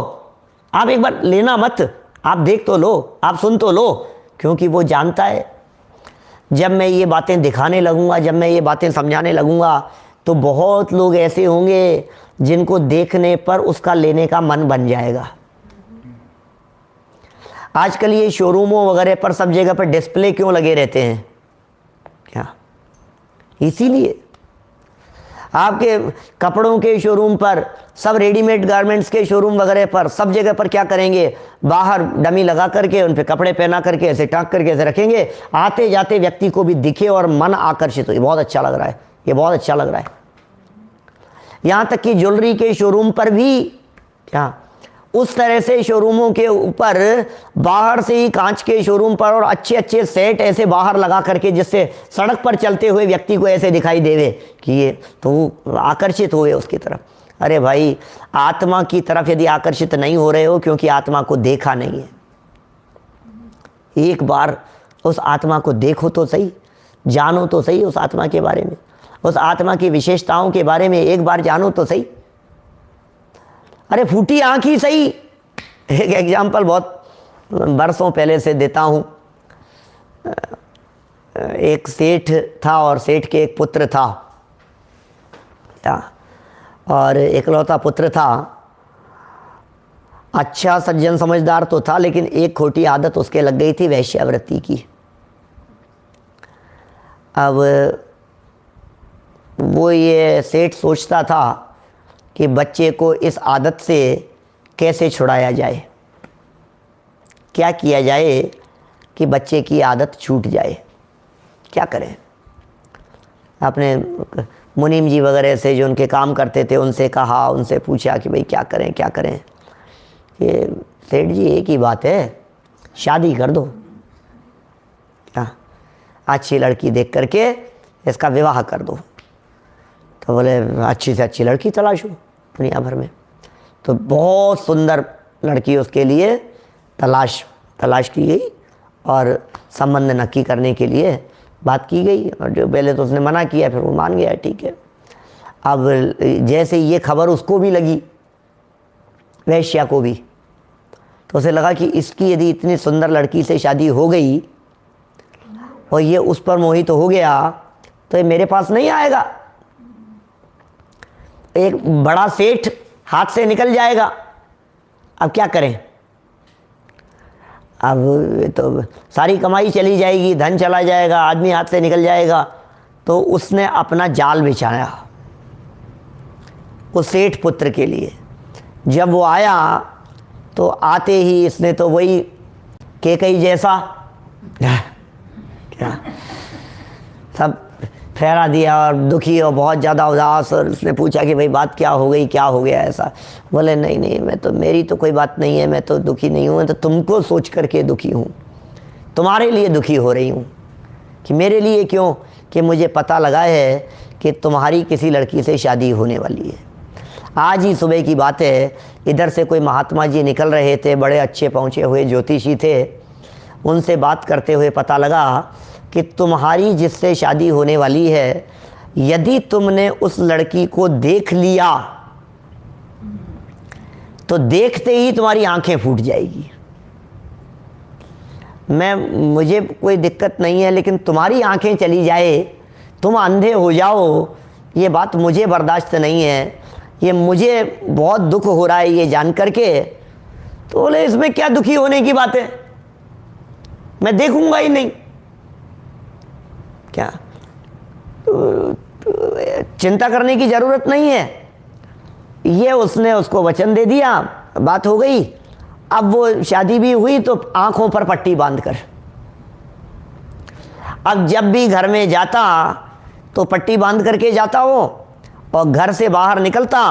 आप एक बार लेना मत, आप देख तो लो, आप सुन तो लो। क्योंकि वो जानता है जब मैं ये बातें दिखाने लगूंगा, जब मैं ये बातें समझाने लगूंगा, तो बहुत लोग ऐसे होंगे जिनको देखने पर उसका लेने का मन बन जाएगा। आजकल ये शोरूमों वगैरह पर सब जगह पर डिस्प्ले क्यों लगे रहते हैं? क्या इसीलिए आपके कपड़ों के शोरूम पर, सब रेडीमेड गारमेंट्स के शोरूम वगैरह पर, सब जगह पर क्या करेंगे, बाहर डमी लगा करके उन पे कपड़े पहना करके ऐसे टाँग करके ऐसे रखेंगे, आते जाते व्यक्ति को भी दिखे और मन आकर्षित हो, ये बहुत अच्छा लग रहा है, ये बहुत अच्छा लग रहा है। यहाँ तक कि ज्वेलरी के शोरूम पर भी क्या उस तरह से शोरूमों के ऊपर बाहर से ही कांच के शोरूम पर और अच्छे अच्छे सेट ऐसे बाहर लगा करके, जिससे सड़क पर चलते हुए व्यक्ति को ऐसे दिखाई देवे कि ये तो आकर्षित हुए उसकी तरफ। अरे भाई, आत्मा की तरफ यदि आकर्षित नहीं हो रहे हो क्योंकि आत्मा को देखा नहीं है। एक बार उस आत्मा को देखो तो सही, जानो तो सही उस आत्मा के बारे में, उस आत्मा की विशेषताओं के बारे में एक बार जानो तो सही। अरे फूटी आँख ही सही। एक एग्जाम्पल बहुत बरसों पहले से देता हूँ। एक सेठ था और सेठ के एक पुत्र था, और एकलौता पुत्र था। अच्छा सज्जन समझदार तो था, लेकिन एक खोटी आदत उसके लग गई थी, वैश्यावृत्ति की। अब वो ये सेठ सोचता था कि बच्चे को इस आदत से कैसे छुड़ाया जाए, क्या किया जाए कि बच्चे की आदत छूट जाए, क्या करें। आपने मुनीम जी वगैरह से जो उनके काम करते थे उनसे कहा, उनसे पूछा कि भाई क्या करें क्या करें। कि सेठ जी एक ही बात है, शादी कर दो, क्या अच्छी लड़की देख करके इसका विवाह कर दो। तो बोले अच्छी से अच्छी लड़की तलाशो दुनिया भर में। तो बहुत सुंदर लड़की उसके लिए तलाश की गई और संबंध नक्की करने के लिए बात की गई। और जो पहले तो उसने मना किया, फिर वो मान गया, ठीक है। अब जैसे ये खबर उसको भी लगी, वैश्या को भी, तो उसे लगा कि इसकी यदि इतनी सुंदर लड़की से शादी हो गई और ये उस पर मोहित हो गया तो ये मेरे पास नहीं आएगा, एक बड़ा सेठ हाथ से निकल जाएगा। अब क्या करें? अब तो सारी कमाई चली जाएगी, धन चला जाएगा, आदमी हाथ से निकल जाएगा। तो उसने अपना जाल बिछाया उस सेठ पुत्र के लिए। जब वो आया तो आते ही इसने तो वही केकई जैसा क्या सब फहरा दिया और दुखी और बहुत ज़्यादा उदास। और उसने पूछा कि भाई बात क्या हो गई, क्या हो गया ऐसा? बोले नहीं मैं तो, मेरी तो कोई बात नहीं है, मैं तो दुखी नहीं हूँ, मैं तो तुमको सोच करके दुखी हूँ, तुम्हारे लिए दुखी हो रही हूँ। कि मेरे लिए क्यों? कि मुझे पता लगा है कि तुम्हारी किसी लड़की से शादी होने वाली है। आज ही सुबह की बात है, इधर से कोई महात्मा जी निकल रहे थे, बड़े अच्छे पहुँचे हुए ज्योतिषी थे। उनसे बात करते हुए पता लगा कि तुम्हारी जिससे शादी होने वाली है, यदि तुमने उस लड़की को देख लिया तो देखते ही तुम्हारी आंखें फूट जाएगी। मुझे कोई दिक्कत नहीं है, लेकिन तुम्हारी आंखें चली जाए, तुम अंधे हो जाओ, ये बात मुझे बर्दाश्त नहीं है। ये मुझे बहुत दुख हो रहा है ये जान करके। तो बोले इसमें क्या दुखी होने की बात है, मैं देखूंगा ही नहीं। क्या चिंता करने की जरूरत नहीं है। ये उसने उसको वचन दे दिया, बात हो गई। अब वो शादी भी हुई तो आंखों पर पट्टी बांधकर, अब जब भी घर में जाता तो पट्टी बांध करके जाता वो, और घर से बाहर निकलता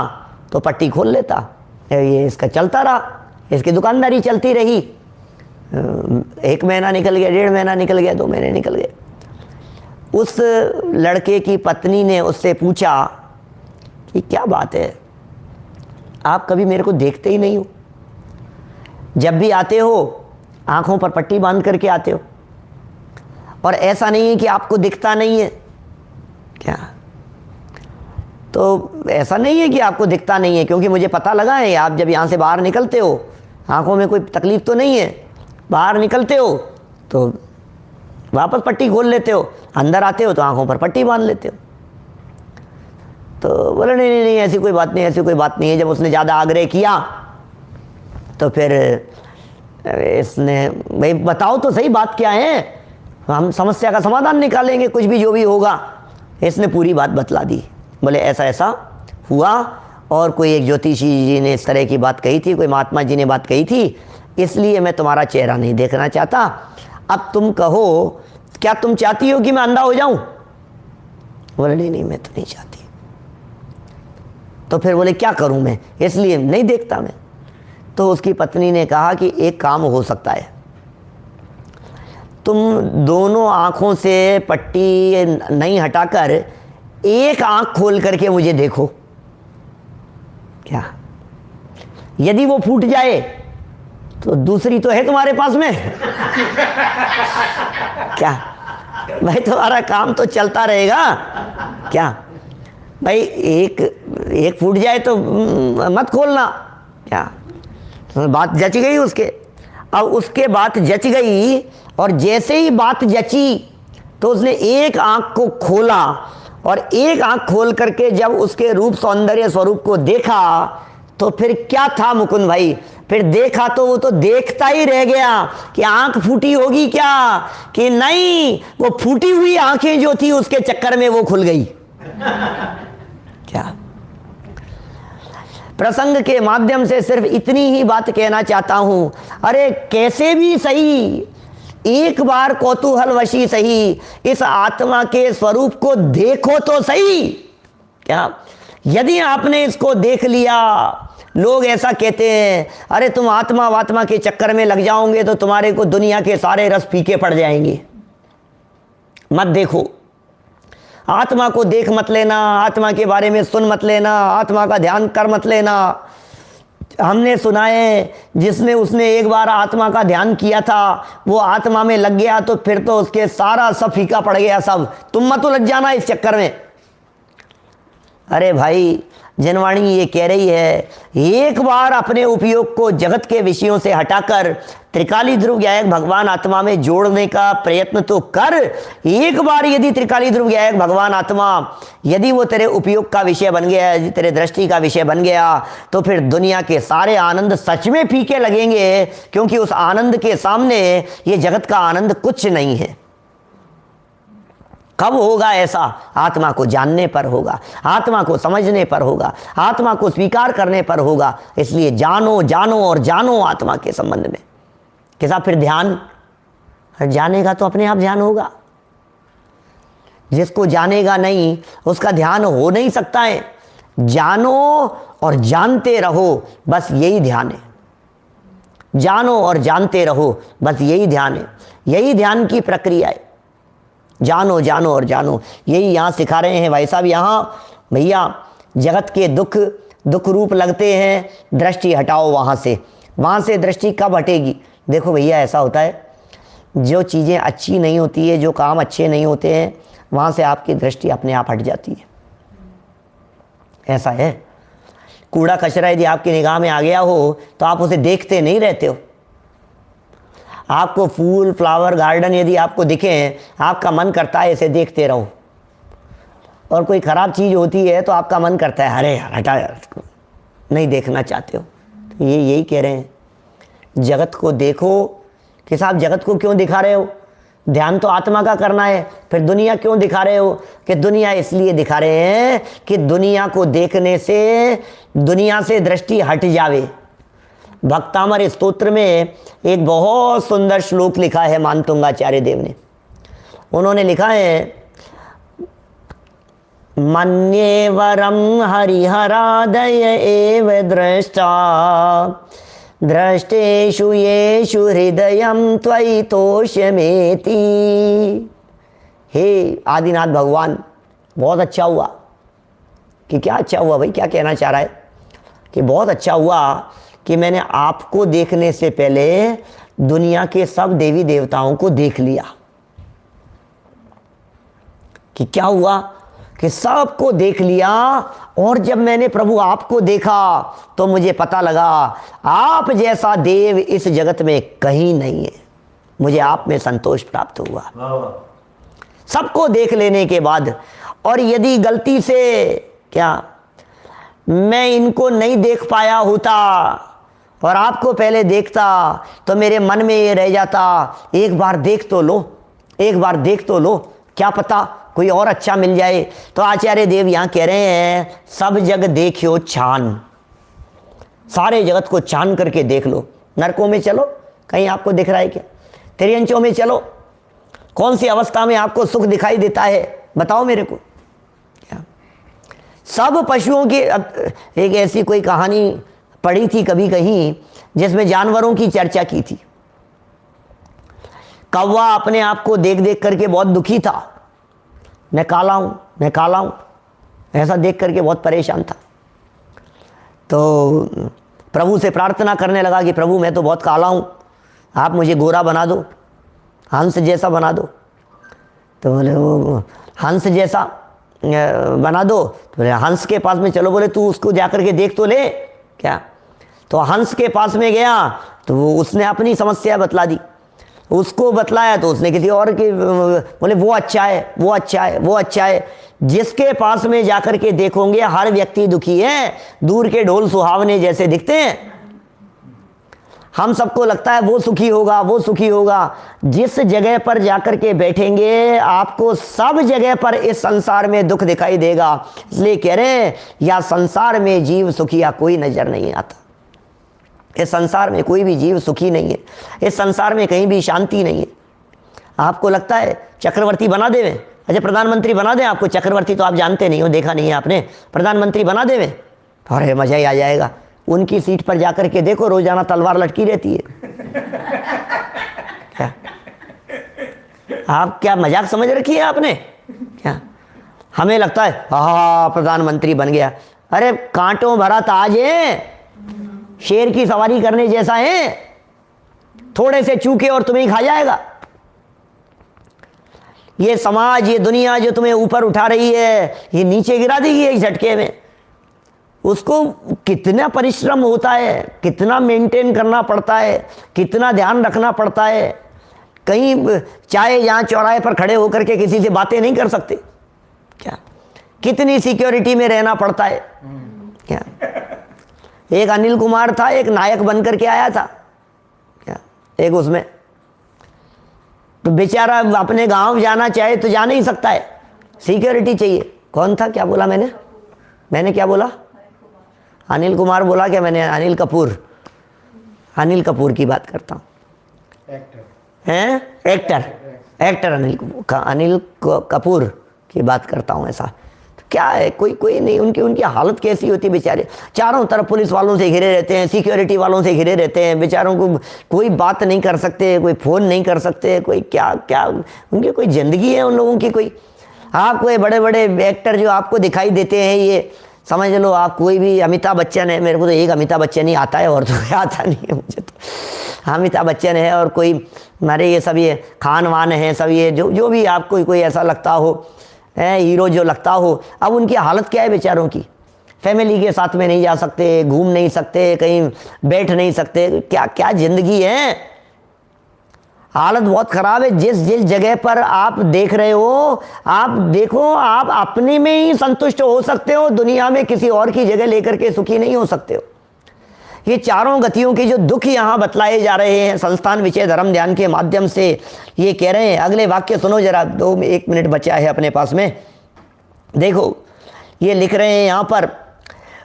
तो पट्टी खोल लेता। ये इसका चलता रहा, इसकी दुकानदारी चलती रही। 1 महीना निकल गया, 1.5 महीना निकल गया, 2 महीने निकल गए। उस लड़के की पत्नी ने उससे पूछा कि क्या बात है, आप कभी मेरे को देखते ही नहीं हो, जब भी आते हो आंखों पर पट्टी बांध करके आते हो, और ऐसा नहीं है कि आपको दिखता नहीं है क्या? तो ऐसा नहीं है कि आपको दिखता नहीं है, क्योंकि मुझे पता लगा है आप जब यहाँ से बाहर निकलते हो आंखों में कोई तकलीफ तो नहीं है, बाहर निकलते हो तो वापस पट्टी खोल लेते हो, अंदर आते हो तो आंखों पर पट्टी बांध लेते हो। तो बोले नहीं नहीं नहीं ऐसी कोई बात नहीं, ऐसी कोई बात नहीं है। जब उसने ज़्यादा आग्रह किया तो फिर इसने, भाई बताओ तो सही बात क्या है, हम समस्या का समाधान निकालेंगे, कुछ भी जो भी होगा। इसने पूरी बात बतला दी। बोले ऐसा ऐसा हुआ, और कोई एक ज्योतिषी जी ने इस तरह की बात कही थी, कोई महात्मा जी ने बात कही थी, इसलिए मैं तुम्हारा चेहरा नहीं देखना चाहता। अब तुम कहो क्या तुम चाहती हो कि मैं अंधा हो जाऊं? बोले नहीं नहीं मैं तो नहीं चाहती। तो फिर बोले क्या करूं मैं, इसलिए नहीं देखता मैं। तो उसकी पत्नी ने कहा कि एक काम हो सकता है, तुम दोनों आंखों से पट्टी नहीं हटाकर एक आंख खोल करके मुझे देखो। क्या? यदि वो फूट जाए तो दूसरी तो है तुम्हारे पास में क्या भाई, तुम्हारा काम तो चलता रहेगा क्या भाई। एक फूट जाए तो मत खोलना क्या? तो बात जच गई उसके। अब उसके बात जच गई, और जैसे ही बात जची तो उसने एक आंख को खोला, और एक आंख खोल करके जब उसके रूप सौंदर्य स्वरूप को देखा तो फिर क्या था मुकुंद भाई, फिर देखा तो वो तो देखता ही रह गया कि आंख फूटी होगी क्या, कि नहीं, वो फूटी हुई आंखें जो थी उसके चक्कर में वो खुल गई। क्या? प्रसंग के माध्यम से सिर्फ इतनी ही बात कहना चाहता हूं, अरे कैसे भी सही एक बार कौतूहलवशी सही इस आत्मा के स्वरूप को देखो तो सही। क्या? यदि आपने इसको देख लिया, लोग ऐसा कहते हैं अरे तुम आत्मा वात्मा के चक्कर में लग जाओगे तो तुम्हारे को दुनिया के सारे रस फीके पड़ जाएंगे। मत देखो, आत्मा को देख मत लेना, आत्मा के बारे में सुन मत लेना, आत्मा का ध्यान कर मत लेना। हमने सुना है जिसने उसने एक बार आत्मा का ध्यान किया था वो आत्मा में लग गया तो फिर तो उसके सारा सब फीका पड़ गया सब। तुम मत लग जाना इस चक्कर में। अरे भाई, जनवाणी ये कह रही है एक बार अपने उपयोग को जगत के विषयों से हटाकर त्रिकाली ध्रुव ज्ञायक भगवान आत्मा में जोड़ने का प्रयत्न तो कर। एक बार यदि त्रिकाली ध्रुव ज्ञायक भगवान आत्मा यदि वो तेरे उपयोग का विषय बन गया, यदि तेरे दृष्टि का विषय बन गया तो फिर दुनिया के सारे आनंद सच में फीके लगेंगे, क्योंकि उस आनंद के सामने ये जगत का आनंद कुछ नहीं है। कब होगा ऐसा? आत्मा को जानने पर होगा, आत्मा को समझने पर होगा, आत्मा को स्वीकार करने पर होगा। इसलिए जानो जानो और जानो आत्मा के संबंध में। कैसा? फिर ध्यान जानेगा तो अपने आप ध्यान होगा। जिसको जानेगा नहीं उसका ध्यान हो नहीं सकता है। जानो और जानते रहो, बस यही ध्यान है। जानो और जानते रहो, बस यही ध्यान है। यही ध्यान की प्रक्रिया है। जानो जानो और जानो, यही यहाँ सिखा रहे हैं भाई साहब। यहाँ भैया जगत के दुख दुख रूप लगते हैं, दृष्टि हटाओ वहाँ से दृष्टि कब हटेगी? देखो भैया ऐसा होता है, जो चीज़ें अच्छी नहीं होती है, जो काम अच्छे नहीं होते हैं, वहाँ से आपकी दृष्टि अपने आप हट जाती है। ऐसा है। कूड़ा कचरा यदि आपकी निगाह में आ गया हो तो आप उसे देखते नहीं रहते हो। आपको फूल फ्लावर गार्डन यदि आपको दिखे, आपका मन करता है इसे देखते रहो। और कोई ख़राब चीज़ होती है तो आपका मन करता है अरे यार हटा यार, इसको नहीं देखना चाहते हो। तो ये यही कह रहे हैं, जगत को देखो कि साहब जगत को क्यों दिखा रहे हो, ध्यान तो आत्मा का करना है, फिर दुनिया क्यों दिखा रहे हो, कि दुनिया इसलिए दिखा रहे हैं कि दुनिया को देखने से दुनिया से दृष्टि हट जावे। भक्तामर स्तोत्र में एक बहुत सुंदर श्लोक लिखा है मानतुंगाचार्य देव ने। उन्होंने लिखा है, मन्येवरम हरिहरादय एव दृष्टा दृष्टेषु येषु हृदयं त्वयि तोष्यमेति। हे आदिनाथ भगवान, बहुत अच्छा हुआ। कि क्या अच्छा हुआ भाई, क्या कहना चाह रहा है? कि बहुत अच्छा हुआ कि मैंने आपको देखने से पहले दुनिया के सब देवी देवताओं को देख लिया। कि क्या हुआ कि सबको देख लिया, और जब मैंने प्रभु आपको देखा तो मुझे पता लगा आप जैसा देव इस जगत में कहीं नहीं है। मुझे आप में संतोष प्राप्त हुआ सबको देख लेने के बाद। और यदि गलती से क्या मैं इनको नहीं देख पाया होता और आपको पहले देखता तो मेरे मन में ये रह जाता, एक बार देख तो लो, एक बार देख तो लो, क्या पता कोई और अच्छा मिल जाए। तो आचार्य देव यहाँ कह रहे हैं, सब जग देखियो छान, सारे जगत को छान करके देख लो। नरकों में चलो, कहीं आपको दिख रहा है क्या? त्रियंचों में चलो, कौन सी अवस्था में आपको सुख दिखाई देता है, बताओ मेरे को। सब पशुओं की, एक ऐसी कोई कहानी पढ़ी थी कभी कहीं जिसमें जानवरों की चर्चा की थी। कौवा अपने आप को देख देख करके बहुत दुखी था, मैं काला हूं, मैं काला हूं, ऐसा देख करके बहुत परेशान था। तो प्रभु से प्रार्थना करने लगा कि प्रभु मैं तो बहुत काला हूं, आप मुझे गोरा बना दो, हंस जैसा बना दो। तो बोले वो हंस जैसा बना दो। तो बोले हंस के पास में चलो, बोले तू उसको जाकर के देख तो ले क्या। तो हंस के पास में गया तो वो उसने अपनी समस्या बतला दी, उसको बतलाया तो उसने किसी और के, बोले वो अच्छा है, वो अच्छा है, वो अच्छा है। जिसके पास में जाकर के देखोगे हर व्यक्ति दुखी है, दूर के ढोल सुहावने जैसे दिखते हैं। हम सबको लगता है वो सुखी होगा, वो सुखी होगा। जिस जगह पर जाकर के बैठेंगे आपको सब जगह पर इस संसार में दुख दिखाई देगा। इसलिए कह रहे हैं, या संसार में जीव सुखिया कोई नजर नहीं आता। इस संसार में कोई भी जीव सुखी नहीं है, इस संसार में कहीं भी शांति नहीं है। आपको लगता है चक्रवर्ती बना देवे, अच्छा प्रधानमंत्री बना दें आपको, चक्रवर्ती तो आप जानते नहीं हो, देखा नहीं है आपने, प्रधानमंत्री बना देवे, अरे मजा ही आ जाएगा। उनकी सीट पर जाकर के देखो, रोजाना तलवार लटकी रहती है। क्या आप क्या मजाक समझ रखी है आपने क्या? हमें लगता है हाँ प्रधानमंत्री बन गया, अरे कांटों भरा ताज है, शेर की सवारी करने जैसा है, थोड़े से चूके और तुम्हें ही खा जाएगा। ये समाज, ये दुनिया जो तुम्हें ऊपर उठा रही है, ये नीचे गिरा देगी एक झटके में। उसको कितना परिश्रम होता है, कितना मेंटेन करना पड़ता है, कितना ध्यान रखना पड़ता है। कहीं चाहे यहाँ चौराहे पर खड़े होकर के किसी से बातें नहीं कर सकते क्या? कितनी सिक्योरिटी में रहना पड़ता है क्या? एक अनिल कुमार था, एक नायक बनकर के आया था क्या, एक उसमें तो बेचारा अपने गांव जाना चाहे तो जा नहीं सकता है, सिक्योरिटी चाहिए। कौन था, क्या बोला मैंने क्या बोला? अनिल कुमार बोला क्या मैंने? अनिल कपूर की बात करता हूँ। एक्टर अनिल कपूर की बात करता हूँ। ऐसा तो क्या है, कोई नहीं, उनकी हालत कैसी होती है बेचारे। चारों तरफ पुलिस वालों से घिरे रहते हैं, सिक्योरिटी वालों से घिरे रहते हैं, बेचारों को कोई बात नहीं कर सकते, कोई फ़ोन नहीं कर सकते, कोई क्या उनकी कोई ज़िंदगी है उन लोगों की कोई। आपको ये बड़े बड़े एक्टर जो आपको दिखाई देते हैं, ये समझ लो आप कोई भी, अमिताभ बच्चन है, मेरे को तो एक अमिताभ बच्चन ही आता है और तो कोई आता नहीं है मुझे तो। अमिताभ बच्चन है और कोई हमारे ये सब ये खान वान है, सब ये जो भी आपको कोई ऐसा लगता हो हीरो जो लगता हो। अब उनकी हालत क्या है बेचारों की, फैमिली के साथ में नहीं जा सकते, घूम नहीं सकते, कहीं बैठ नहीं सकते, क्या क्या ज़िंदगी है। हालत बहुत ख़राब है। जिस जिस जगह पर आप देख रहे हो, आप देखो, आप अपने में ही संतुष्ट हो सकते हो, दुनिया में किसी और की जगह लेकर के सुखी नहीं हो सकते हो। ये चारों गतियों के जो दुख यहाँ बतलाए जा रहे हैं संस्थान विषय धर्म ध्यान के माध्यम से, ये कह रहे हैं। अगले वाक्य सुनो जरा, 1 मिनट बचा है अपने पास में। देखो ये लिख रहे हैं यहाँ पर,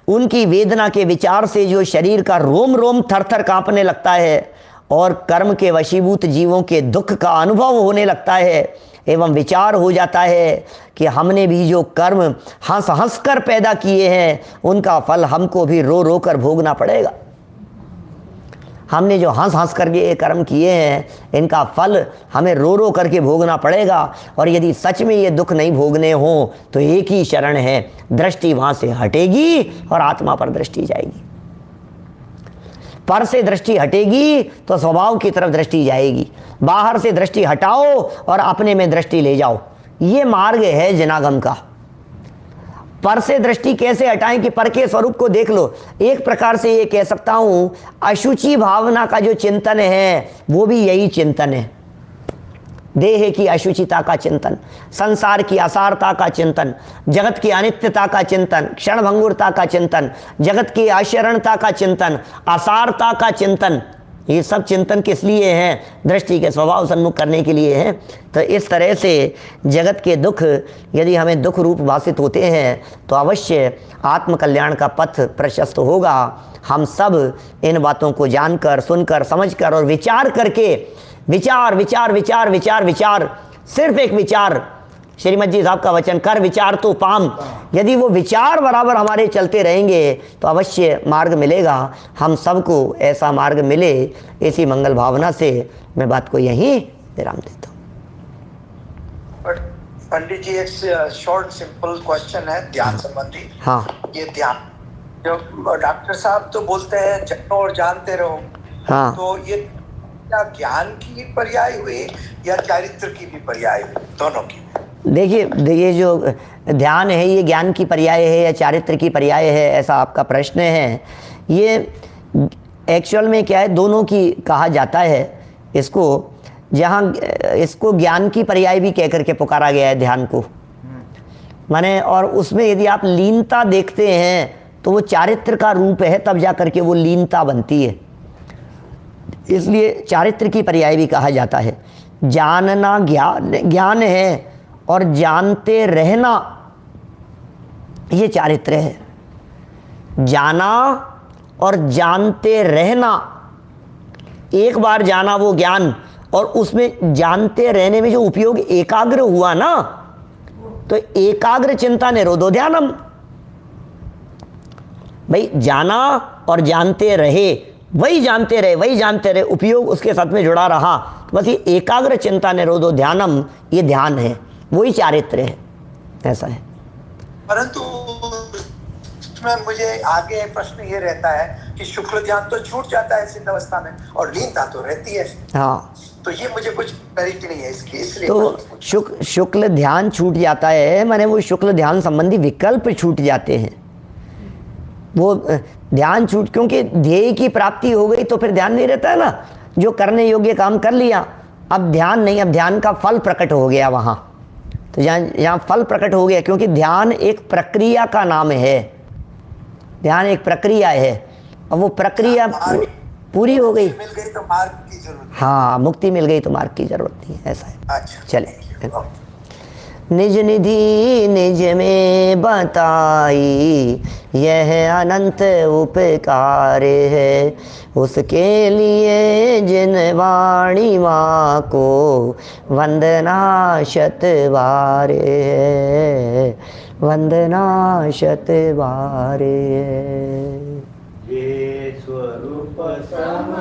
उनकी वेदना के विचार से जो शरीर का रोम रोम थर थर कांपने लगता है और कर्म के वशीभूत जीवों के दुख का अनुभव होने लगता है, एवं विचार हो जाता है कि हमने भी जो कर्म हंस हंस कर पैदा किए हैं उनका फल हमको भी रो रो कर भोगना पड़ेगा। हमने जो हंस हंस करके ये कर्म किए हैं इनका फल हमें रो रो करके भोगना पड़ेगा। और यदि सच में ये दुख नहीं भोगने हों तो एक ही शरण है, दृष्टि वहाँ से हटेगी और आत्मा पर दृष्टि जाएगी। पर से दृष्टि हटेगी तो स्वभाव की तरफ दृष्टि जाएगी, बाहर से दृष्टि हटाओ और अपने में दृष्टि ले जाओ। ये मार्ग है जनागम का। पर से दृष्टि कैसे हटाएं कि पर के स्वरूप को देख लो। एक प्रकार से ये कह सकता हूं, अशुचि भावना का जो चिंतन है वो भी यही चिंतन है। देह की अशुचिता का चिंतन, संसार की असारता का चिंतन, जगत की अनित्यता का चिंतन, क्षणभंगुरता का चिंतन, जगत की अशरणता का चिंतन, असारता का चिंतन, ये सब चिंतन किस लिए हैं? दृष्टि के स्वभाव सन्मुख करने के लिए हैं। तो इस तरह से जगत के दुख यदि हमें दुख रूप भाषित होते हैं तो अवश्य आत्मकल्याण का पथ प्रशस्त होगा। हम सब इन बातों को जानकर, सुनकर, समझकर और विचार करके, विचार विचार विचार विचार विचार, सिर्फ एक विचार, श्रीमद जी साहब का वचन, कर विचार तो पाम। यदि वो विचार बराबर हमारे चलते रहेंगे तो अवश्य मार्ग मिलेगा। हम सबको ऐसा मार्ग मिले, ऐसी मंगल भावना से मैं बात को यहीं विराम देता हूँ। पंडित जी एक शॉर्ट सिंपल क्वेश्चन है ध्यान संबंधी। हाँ, ये ध्यान जो डॉक्टर साहब तो बोलते हैं जानो और जानते रहो, हाँ, तो ये क्या ज्ञान की पर्याय हुई या चारित्र की भी पर्याय हुई? दोनों की। देखिए ये जो ध्यान है ये ज्ञान की पर्याय है या चारित्र की पर्याय है, ऐसा आपका प्रश्न है। ये एक्चुअल में क्या है, दोनों की कहा जाता है इसको। जहाँ इसको ज्ञान की पर्याय भी कह करके पुकारा गया है ध्यान को, माने, और उसमें यदि आप लीनता देखते हैं तो वो चारित्र का रूप है, तब जा करके वो लीनता बनती है। इसलिए चारित्र की पर्याय भी कहा जाता है। जानना ज्ञान है और जानते रहना ये चारित्र है। जाना और जानते रहना, एक बार जाना वो ज्ञान, और उसमें जानते रहने में जो उपयोग एकाग्र हुआ ना, तो एकाग्र चिंता निरोधो ध्यानम। भाई जाना और जानते रहे, वही जानते रहे, वही जानते रहे, उपयोग उसके साथ में जुड़ा रहा, तो बस ये एकाग्र चिंता निरोधो ध्यानम, ये ध्यान है, वही चारित्र है, ऐसा है। परंतु इसमें मुझे आगे प्रश्न ये रहता है कि शुक्ल ध्यान तो छूट जाता है सिद्ध अवस्था में और लीनता तो रहती है। हाँ, तो ये मुझे कुछ क्लैरिटी नहीं है इसकी, इसलिए तो शुक्ल ध्यान छूट जाता है, माने वो शुक्ल ध्यान संबंधी विकल्प छूट जाते हैं। वो ध्यान छूट, क्योंकि ध्येय की प्राप्ति हो गई तो फिर ध्यान नहीं रहता है ना। जो करने योग्य काम कर लिया, अब ध्यान नहीं, अब ध्यान का फल प्रकट हो गया वहाँ। तो यहाँ फल प्रकट हो गया, क्योंकि ध्यान एक प्रक्रिया का नाम है। ध्यान एक प्रक्रिया है और वो प्रक्रिया पूरी हो गई, मिल गई तो मार्ग की जरूरत। हाँ, मुक्ति मिल गई तो मार्ग की जरूरत नहीं, ऐसा है। अच्छा, चले। निज निधि निज में बताई यह अनंत उपकार है, उसके लिए जिन वाणी माँ को वंदना शत बार है, वंदना शत बार है। ये स्वरूप सम